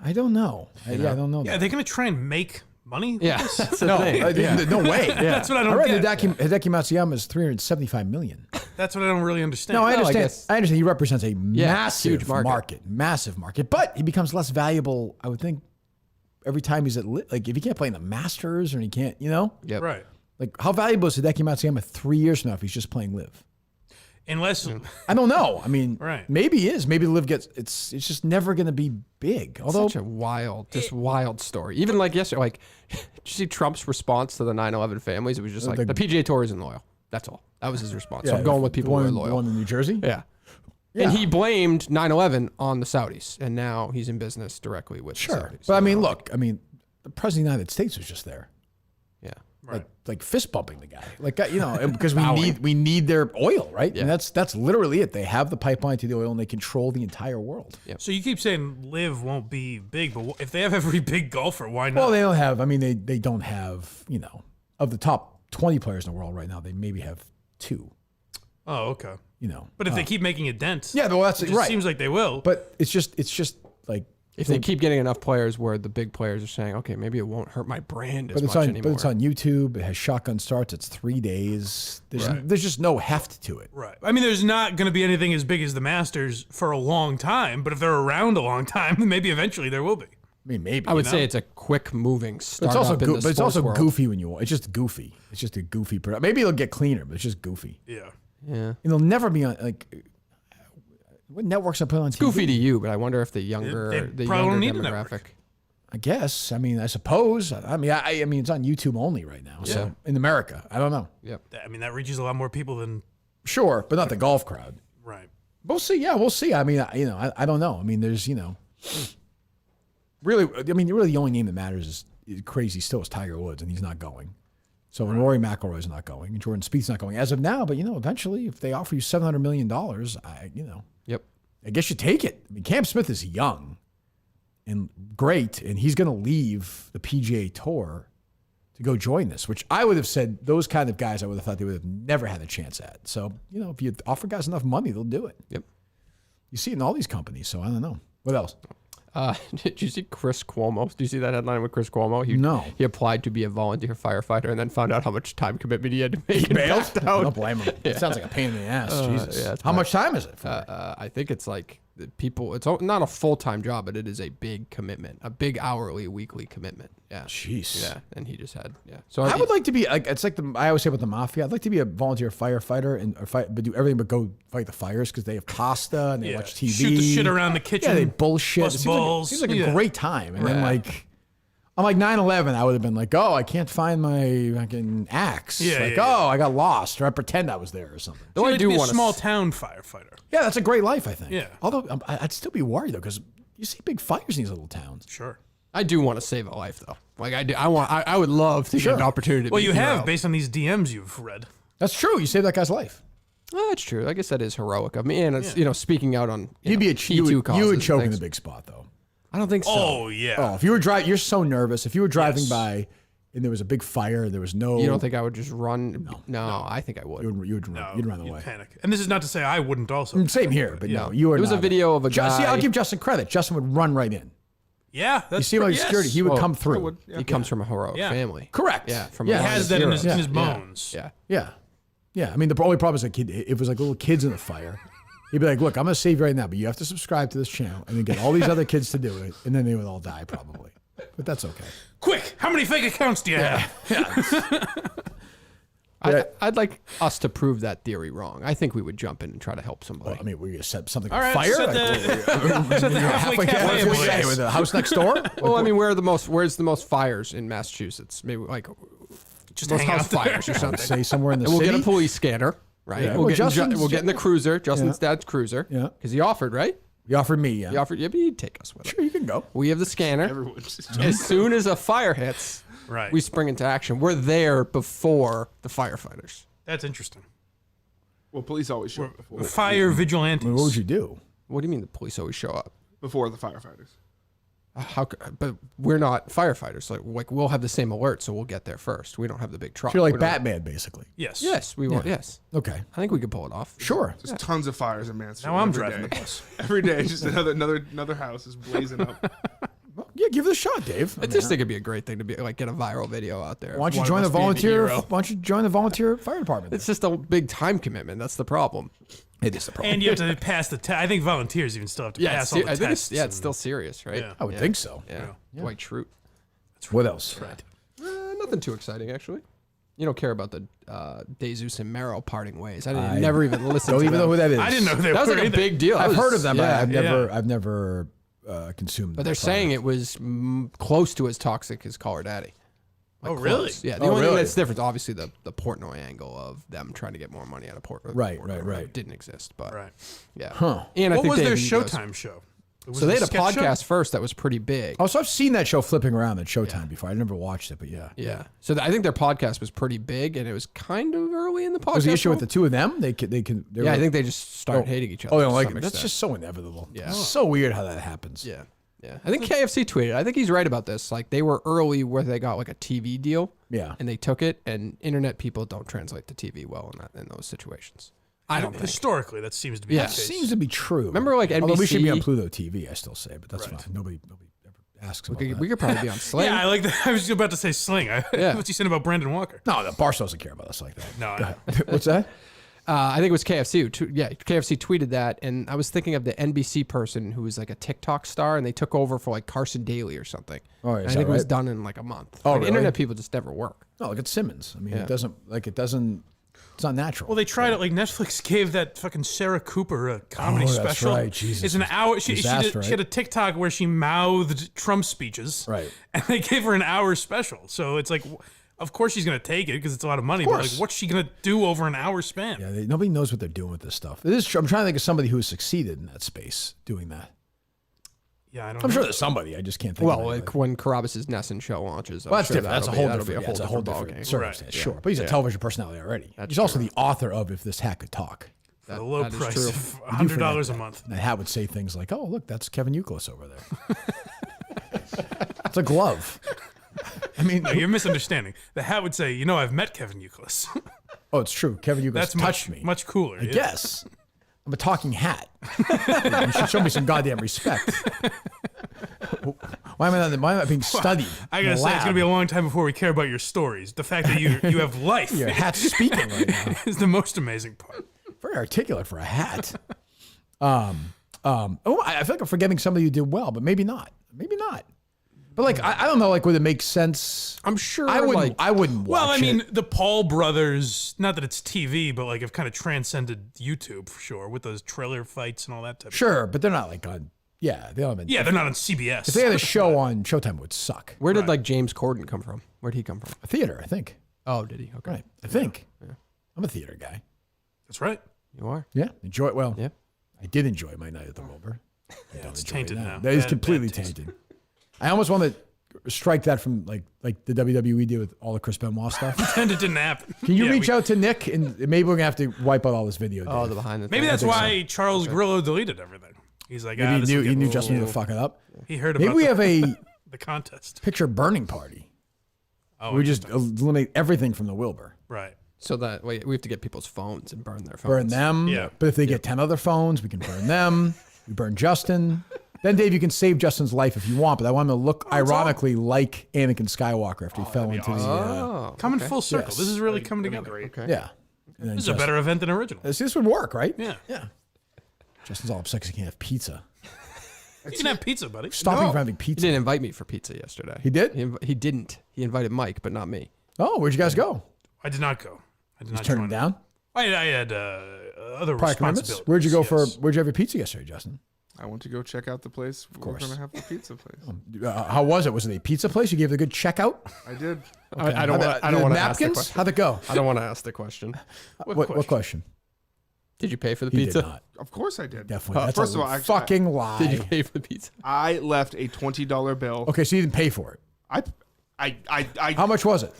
I don't know. I don't know. Yeah, are they going to try and make money? Yeah, that's the thing. No way. That's what I don't read get. Hideki Matsuyama is $375 million. That's what I don't really understand. No, I understand. I I understand. He represents a massive huge market. massive market. But he becomes less valuable, I would think, every time he's at like if he can't play in the Masters or he can't, Yep. Right. Like how valuable is Hideki Matsuyama 3 years from now if he's just playing live? Unless I don't know. I mean, Right. maybe he is. Maybe the live gets. It's just never going to be big. Although Such a wild story. Even like yesterday, like, did you see Trump's response to the 9/11 families? It was just like the PGA Tour isn't loyal. That's all. That was his response. So I'm going with people who are The loyal. one in New Jersey. Yeah. And he blamed 9/11 on the Saudis, and now he's in business directly with the Saudis. But I mean, look. I mean, the president of the United States was just there. Yeah. Like fist bumping the guy, because we need their oil, right? Yeah. And that's literally it. They have the pipeline to the oil, and they control the entire world. Yep. So you keep saying live won't be big, but if they have every big golfer, why not? Well, they don't have. I mean, they don't have. Of the top 20 players in the world right now, they maybe have 2. Oh, okay. But if they keep making a dent, well, that's it right. Seems like they will. But it's just like if they keep getting enough players where the big players are saying, okay, maybe it won't hurt my brand as much anymore. But it's on YouTube. It has shotgun starts. It's 3 days. There's just no heft to it. Right. I mean, there's not going to be anything as big as the Masters for a long time, but if they're around a long time, then maybe eventually there will be. I mean, maybe. I would say it's a quick moving startup. But it's also goofy when you want. It's just goofy. It's just a goofy product. Maybe it'll get cleaner, but it's just goofy. Yeah. Yeah. It'll never be on what networks are put on TV? Goofy to you, but I wonder if the younger demographic. I guess. I mean, I suppose. I mean, it's on YouTube only right now. Yeah. So in America, I don't know. Yep. I mean, that reaches a lot more people than. Sure, but not the golf crowd. Right. We'll see. Yeah, we'll see. I mean, I don't know. I mean, there's, really the only name that matters is crazy still is Tiger Woods, and he's not going. So Rory McIlroy's not going, and Jordan Spieth's not going as of now. But eventually, if they offer you $700 million, Yep. I guess you take it. I mean, Cam Smith is young and great, and he's going to leave the PGA Tour to go join this, which I would have said those kind of guys I would have thought they would have never had a chance at. So, if you offer guys enough money, they'll do it. Yep. You see it in all these companies, so I don't know. What else? Did you see Chris Cuomo? Do you see that headline with Chris Cuomo? No. He applied to be a volunteer firefighter and then found out how much time commitment he had to make. He and bailed? backed I out. don't blame him. It sounds like a pain in the ass. Jesus. Yeah, How much time is it for? I think it's like people. It's not a full-time job, but it is a big commitment, a big hourly, weekly commitment. Yeah. Jeez. Yeah, and he just had. Yeah. So I would like to be like it's like I always say about the mafia. I'd like to be a volunteer firefighter and but do everything but go fight the fires because they have pasta and they watch TV, shoot the shit around the kitchen. Yeah, they bullshit. Bust balls. Seems like a great time. And then like I'm like 9/11, I would have been like, oh, I can't find my fucking axe. Oh, I got lost, or I pretend I was there or something. So I do want a small town firefighter. Yeah, that's a great life, I think. Yeah. Although I'd still be worried though because you see big fires in these little towns. Sure. I do want to save a life though. Like I do. I would love to get an opportunity. Well, you have based on these DMs you've read. That's true. You saved that guy's life. Well, that's true. I guess that is heroic of me. And it's, speaking out on You'd be you would choke in the big spot though. I don't think so. Oh yeah. Oh, if you were driving, you're so nervous. If you were driving by and there was a big fire, there was no. You don't think I would just run? No, I think I would. You'd run away. Panic. And this is not to say I wouldn't also. Same here, but no, you were. There was a video of a guy. See, I'll give Justin credit. Justin would run right in. Yeah, that's you see like security. He would come through. He comes from a heroic family. Correct. Yeah, he has that in his bones. Yeah. I mean, the only problem is like it was like little kids in the fire. He'd be like, "Look, I'm gonna save you right now, but you have to subscribe to this channel and then get all these other kids to do it, and then they would all die probably." But that's okay. Quick, how many fake accounts do you have? I'd like us to prove that theory wrong. I think we would jump in and try to help somebody. Well, I mean, we set something All on right, fire. set the halfway cafe With the house next door. Well, I mean, where's the most fires in Massachusetts? Maybe like just most hang house out there. fires or something. Say somewhere in the and we'll city. get a police scanner, right? Yeah. We'll Well, get in the cruiser, Justin's dad's cruiser. Yeah. Because he offered, right? He offered me. Yeah. He offered. Yeah, but he'd take us with him. Sure, you can go. We have the scanner. As soon as a fire hits, Right. we spring into action. We're there before the firefighters. That's interesting. Well, police always show up before. Fire vigilantes. I mean, what would you do? What do you mean the police always show up? Before the firefighters. But we're not firefighters. Like we'll have the same alert, so we'll get there first. We don't have the big truck. So you're like We're not- Batman, basically. Yes. Yes, we will. Yes. Okay. I think we could pull it off. Sure. There's tons of fires in Manchester. Now I'm every driving day. the bus. Every day, just another house is blazing up. Well, yeah, give it a shot, Dave. I just think it'd be a great thing to be like get a viral video out there. Why don't you One join of the us being volunteer? hero. Why don't you join the volunteer fire department? It's just a big time commitment. That's the problem. It is the problem. And you have to pass the test. I think volunteers even still have to pass all the I think tests. it's still serious, right? Yeah. I would think so. Yeah. Dwight Schrute. What else? Right. Nothing too exciting, actually. You don't care about the Deus and Mero parting ways. I never even listened. Don't to even them. know who that is. I didn't know they That was were like a either. big deal. I've heard of them, but Yeah. I've never consumed. But they're saying it was close to as toxic as Call Her Daddy. Oh, really? Close. Yeah. The Oh, only thing really? that's different, obviously, the Portnoy angle of them trying to get more money out of Portnoy. Right. Didn't exist, but Right. yeah. Huh. And I What think was they their even goes- Showtime show? Was So it they had a sketch show? podcast first that was pretty big. Oh, so I've seen that show flipping around at Showtime before. I never watched it, but yeah. Yeah. So I think their podcast was pretty big, and it was kind of early in the podcast. Was the issue with world. the two of them? They Yeah, I think they just started hating each other. Oh, they don't to like some it. That's extent. just so inevitable. Yeah. It's so weird how that happens. Yeah. I think KFC tweeted. I think he's right about this. Like they were early where they got like a TV deal. Yeah. And they took it, and internet people don't translate to TV well in those situations. I don't think. Historically, that seems to be Yeah. the case. Seems to be true. Remember, like Although we should be on NBC? Pluto TV, I still say, but that's fine. Nobody ever asks about that. We could probably be on Sling. Yeah, I like that. I was about to say Sling. Yeah. What you said about Brandon Walker? No, the Barstool doesn't care about us like that. No, I Go know. ahead. What's that? I think it was KFC. KFC tweeted that, and I was thinking of the NBC person who was like a TikTok star, and they took over for like Carson Daly or something. Oh, yeah, And is I think that it was right? done in like a month. Oh, Like, really? internet people just never work. No, look at Simmons. I mean, Yeah. it doesn't. It's not natural. Well, they tried it. Like Netflix gave that fucking Sarah Cooper a comedy Oh, that's special. right. Jesus. It's an hour. She Disaster, had a TikTok where she mouthed Trump speeches. Right. And they gave her an hour special. So it's like, of course she's gonna take it because it's a lot of money. But like, course. what's she gonna do over an hour span? Yeah, nobody knows what they're doing with this stuff. It is true. I'm trying to think of somebody who has succeeded in that space doing that. Yeah, I don't. I'm know. sure there's somebody. I just can't think. Well, of like anybody. when Carabas's Nessun show launches, I'm Well, that's sure different. That's a whole that'll different. be Yeah, it's a whole ball different game. circumstance. Right. Sure, but he's a television personality already. That's he's also true. the author of "If This Hat Could Talk." For the low that is price true. of You do $100 a forget month. that. And Hat would say things like, "Oh, look, that's Kevin Youkilis over there." It's a glove. I mean, No, you're misunderstanding. The hat would say, I've met Kevin Youkilis. oh, it's true. Kevin Youkilis That's touched much, me. much cooler. I guess. I'm a talking hat. You should show me some goddamn respect. Why am I not being studied? I gotta say, it's gonna be a long time before we care about your stories. The fact that you have life. Your hat's speaking right now. Is the most amazing part. Very articulate for a hat. I feel like I'm forgetting somebody who did well, but maybe not. Maybe not. But like, I don't know, like, would it make sense? I'm sure. I wouldn't watch Well, I mean, it. the Paul brothers, not that it's TV, but like have kind of transcended YouTube for sure with those trailer fights and all that type Sure, but they're not like on, yeah, they don't have they're not on CBS. If they had a show on Showtime, it would suck. Where did like James Corden come from? Where'd he come from? A theater, I think. Oh, did he? Okay. Right, I think. Yeah. I'm a theater guy. That's right. You are? Yeah, enjoy it. Well, yeah. I did enjoy my night at the Wilbur. Yeah, it's tainted now. That is completely tainted. I almost want to strike that from like the WWE did with all the Chris Benoit stuff. Pretend it didn't happen. Can you reach out to Nick and maybe we're gonna have to wipe out all this video? Oh, Dave. the behind the Maybe that's why Charles Grillo deleted everything. He's like, maybe he knew Justin knew to fuck it up. He heard about maybe we have a the contest picture burning party. Oh, we just eliminate everything from the Wilbur. Right. So that we have to get people's phones and burn their phones. Burn them. Yeah. But if they get 10 other phones, we can burn them. We burn Justin. Then, Dave, you can save Justin's life if you want, but I want him to look ironically like Anakin Skywalker after he fell into the... coming full circle. Yes. This is really coming together. Okay. Yeah. This is a better event than original. This would work, right? Yeah. Yeah. Justin's all upset because he can't have pizza. You can have pizza, buddy. Stop him from having He pizza. didn't invite me for pizza yesterday. He did? He didn't. He invited Mike, but not me. Oh, where'd you guys go? I did not go. I did not Turn join him down? I had other Prior commitments? responsibilities. Where'd you go yes. where'd you have your pizza yesterday, Justin? I went to go check out the place. Of course. We're going to have the pizza place. How was it? Was it a pizza place? You gave it a good checkout? I did. Okay. I don't want to ask the napkins? question. How'd it go? I don't want to ask the question. What question? Did you pay for the He pizza? did not. Of course I did. Definitely. That's First a of all, fucking lie. Did you pay for the pizza? I left a $20 bill. Okay, so you didn't pay for it. I How much was it?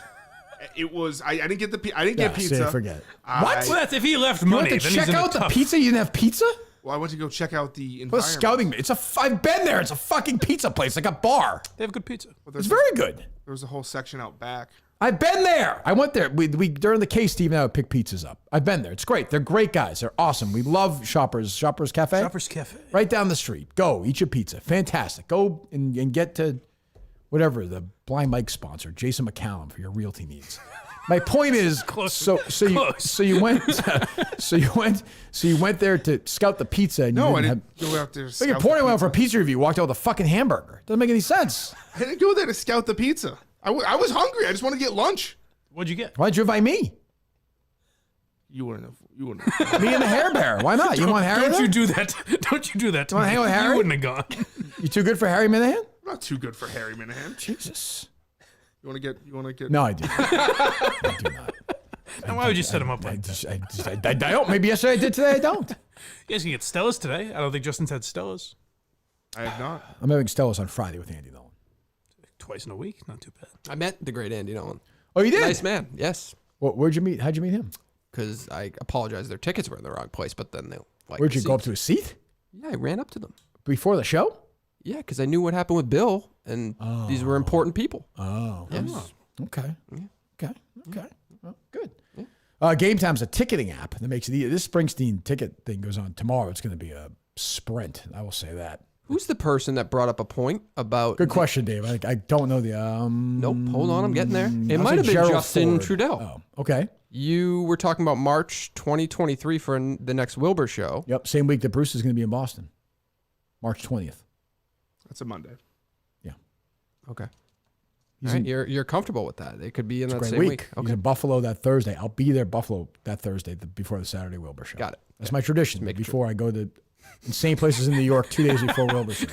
It was I didn't get I didn't get pizza. See, forget it. What? Well, that's if he left You money. went to then he's check in a out the tough- pizza? You didn't have pizza? Well, I went to go check out the What environment. scouting? I've been there. It's a fucking pizza place, like a bar. They have good pizza. Well, It's very good. There was a whole section out back. I've been there. I went there. We during the case, Steve and I would pick pizzas up. I've been there. It's great. They're great guys. They're awesome. We love Shoppers Cafe. Shoppers Cafe. Right down the street. Go eat your pizza. Fantastic. Go and get to whatever the Blind Mike sponsor, Jason McCallum, for your realty needs. My point is, so you went there to scout the pizza. And No, you I didn't didn't go out there to Like scout you're the pouring one pizza. for a pizza review. Walked out with a fucking hamburger. Doesn't make any sense. I didn't go there to scout the pizza. I was hungry. I just wanted to get lunch. What'd you get? Why did you invite me? You wouldn't have. Me and the Hair Bear. Why not? You want Harry? Don't there? you do that? Don't you do that to wanna me? hang with Harry? You wouldn't have gone. You too good for Harry Minahan? I'm not too good for Harry Minahan. Jesus. You want to get? No, I do. I do not. Then why would you set him up like that? I don't. Maybe yesterday I did. Today I don't. You guys can get Stella's today. I don't think Justin's had Stella's. I have not. I'm having Stella's on Friday with Andy Nolan. Twice in a week. Not too bad. I met the great Andy Nolan. Oh, you did? Nice man. Yes. Where'd you meet? How'd you meet him? Because I apologize. Their tickets were in the wrong place, but then they like. Where'd you go up to a seat? Yeah, I ran up to them. Before the show? Yeah, because I knew what happened with Bill, and these were important people. Oh. Yes. Okay. Okay. Okay. Well, good. Gametime's a ticketing app that makes it easy. This Springsteen ticket thing goes on tomorrow. It's going to be a sprint. I will say that. Who's the person that brought up a point about? Good question, Dave. I don't know the. Nope. Hold on, I'm getting there. It I'll might say have been Gerald Justin Ford. Trudell. Oh, okay. You were talking about March 2023 for the next Wilbur show. Yep. Same week that Bruce is going to be in Boston. March 20th. That's a Monday. Yeah. Okay. He's All right, in- you're comfortable with that. It could be in It's a that great same week. week. He's Okay. in Buffalo that Thursday. I'll be there Buffalo that Thursday before the Saturday Wilbur show. Got it. That's my tradition. Before I go to insane places in New York 2 days before Wilbur show.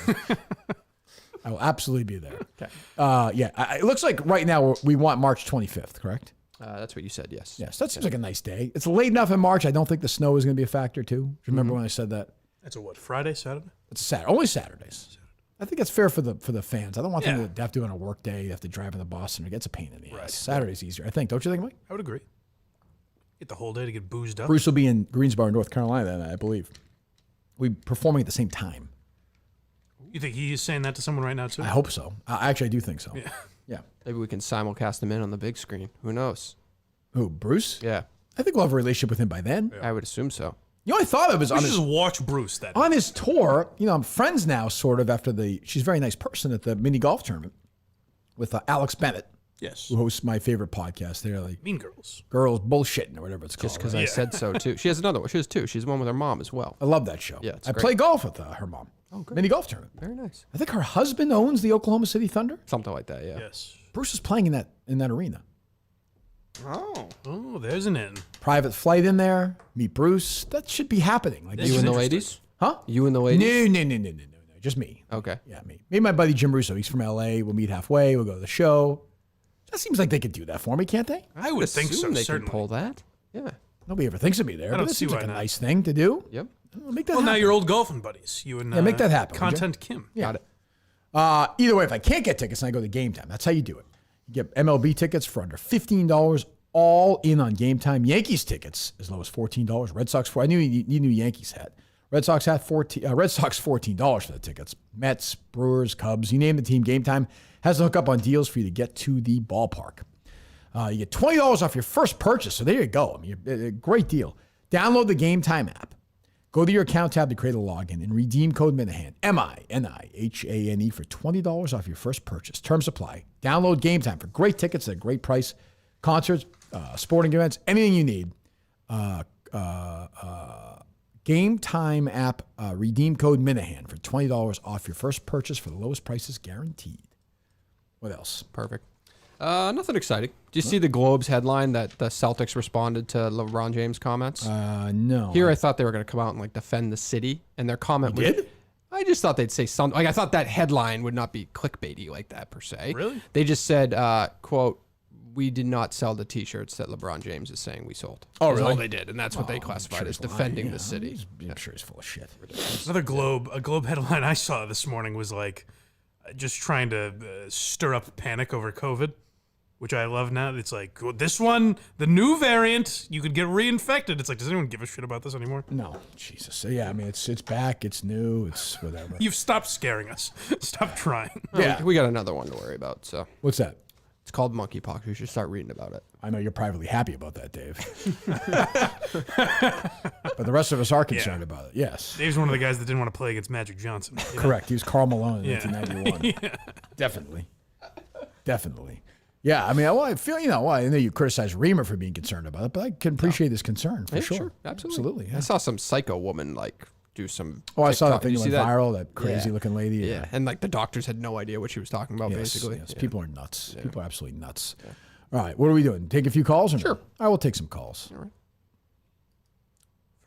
I will absolutely be there. Okay. It looks like right now we want March 25th, correct? That's what you said, yes. Yes, that seems like a nice day. It's late enough in March. I don't think the snow is going to be a factor, too. Do you remember when I said that? That's a what? Friday, Saturday? It's Saturday. Only Saturdays. I think that's fair for the fans. I don't want them to have to do it on a work day. You have to drive into Boston. It gets a pain in the ass. Saturday's easier, I think. Don't you think, Mike? I would agree. Get the whole day to get boozed up. Bruce will be in Greensboro, North Carolina, then, I believe. We're performing at the same time. You think he's saying that to someone right now, too? I hope so. I do think so. Yeah. Yeah. Maybe we can simulcast him in on the big screen. Who knows? Who, Bruce? Yeah. I think we'll have a relationship with him by then. I would assume so. You know, I thought it was We on should his, just watch Bruce that on his tour. You know, I'm friends now, sort of, after she's a very nice person at the mini golf tournament with Alex Bennett. Yes. Who hosts my favorite podcast. They're like Mean Girls. Girls bullshitting or whatever it's called. Just because I said so, too. She has another one. She has 2. She's the one with her mom as well. I love that show. Yeah, it's I great. play golf with her mom. Oh, great. Mini golf tournament. Very nice. I think her husband owns the Oklahoma City Thunder. Something like that, yeah. Yes. Bruce is playing in that arena. Oh, there's an in. Private flight in there. Meet Bruce. That should be happening. Like This You is and the interesting. ladies? Huh? You and the ladies? No. Just me. Okay. Yeah, me. Me and my buddy Jim Russo. He's from LA. We'll meet halfway. We'll go to the show. That seems like they could do that for me, can't they? I would think so, Assume they certainly. could pull that. Yeah. Nobody ever thinks of me there. I But don't it see seems why like a not. nice thing to do. Yep. Well, make that Well, now happen. you're old golfing buddies. You and make that happen, would you? Content Kim. Yeah. Got it. Either way, if I can't get tickets, then I go to Gametime. That's how you do it. You get MLB tickets for under $15, all in on Gametime. Yankees tickets as low as $14. Red Sox I knew you knew Yankees had. Red Sox $14 for the tickets. Mets, Brewers, Cubs, you name the team. Gametime has the hookup on deals for you to get to the ballpark. You get $20 off your first purchase. So there you go. I mean, a great deal. Download the Gametime app. Go to your account tab to create a login and redeem code Minahan, MINIHANE, for $20 off your first purchase. Terms apply. Download Gametime for great tickets at a great price. Concerts, sporting events, anything you need. Gametime app, redeem code Minahan for $20 off your first purchase for the lowest prices guaranteed. What else? Perfect. Nothing exciting. Do you see the Globe's headline that the Celtics responded to LeBron James' comments? No. Here I thought they were going to come out and like defend the city, and their comment was. Did? I just thought they'd say something. Like I thought that headline would not be clickbaity like that per se. Really? They just said, "quote We did not sell the T-shirts that LeBron James is saying we sold." Oh, That's really? all they did, and that's what they classified as defending the city. I'm sure he's full of shit. Another Globe headline I saw this morning was like, just trying to stir up panic over COVID, which I love now. It's like, well, this one, the new variant, you could get reinfected. It's like, does anyone give a shit about this anymore? No, Jesus. So, yeah, I mean, it's back. It's new. It's whatever. You've stopped scaring us. Stop trying. Yeah. We got another one to worry about. So What's that? it's called monkeypox. You should start reading about it. I know you're privately happy about that, Dave. But the rest of us are concerned about it. Yes. Dave's one of the guys that didn't want to play against Magic Johnson. you know? Correct. He was Karl Malone in Yeah. 1991. Definitely. Yeah, I mean, I feel, I know you criticize Reamer for being concerned about it, but I can appreciate his concern for Yeah, sure. Absolutely. Yeah. I saw some psycho woman like do some. Oh, I saw that TikTok. thing You that see went viral, that crazy Yeah. looking lady. Yeah. And like the doctors had no idea what she was talking about, Yes, basically. yes. Yeah. People are nuts. Yeah. People are absolutely nuts. Yeah. All right, what are we doing? Take a few calls? Or Sure. No? I will take some calls. All right.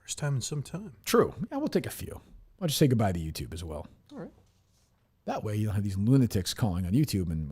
First time in some time. True. Yeah, we'll take a few. I'll just say goodbye to YouTube as well. All right. That way you don't have these lunatics calling on YouTube and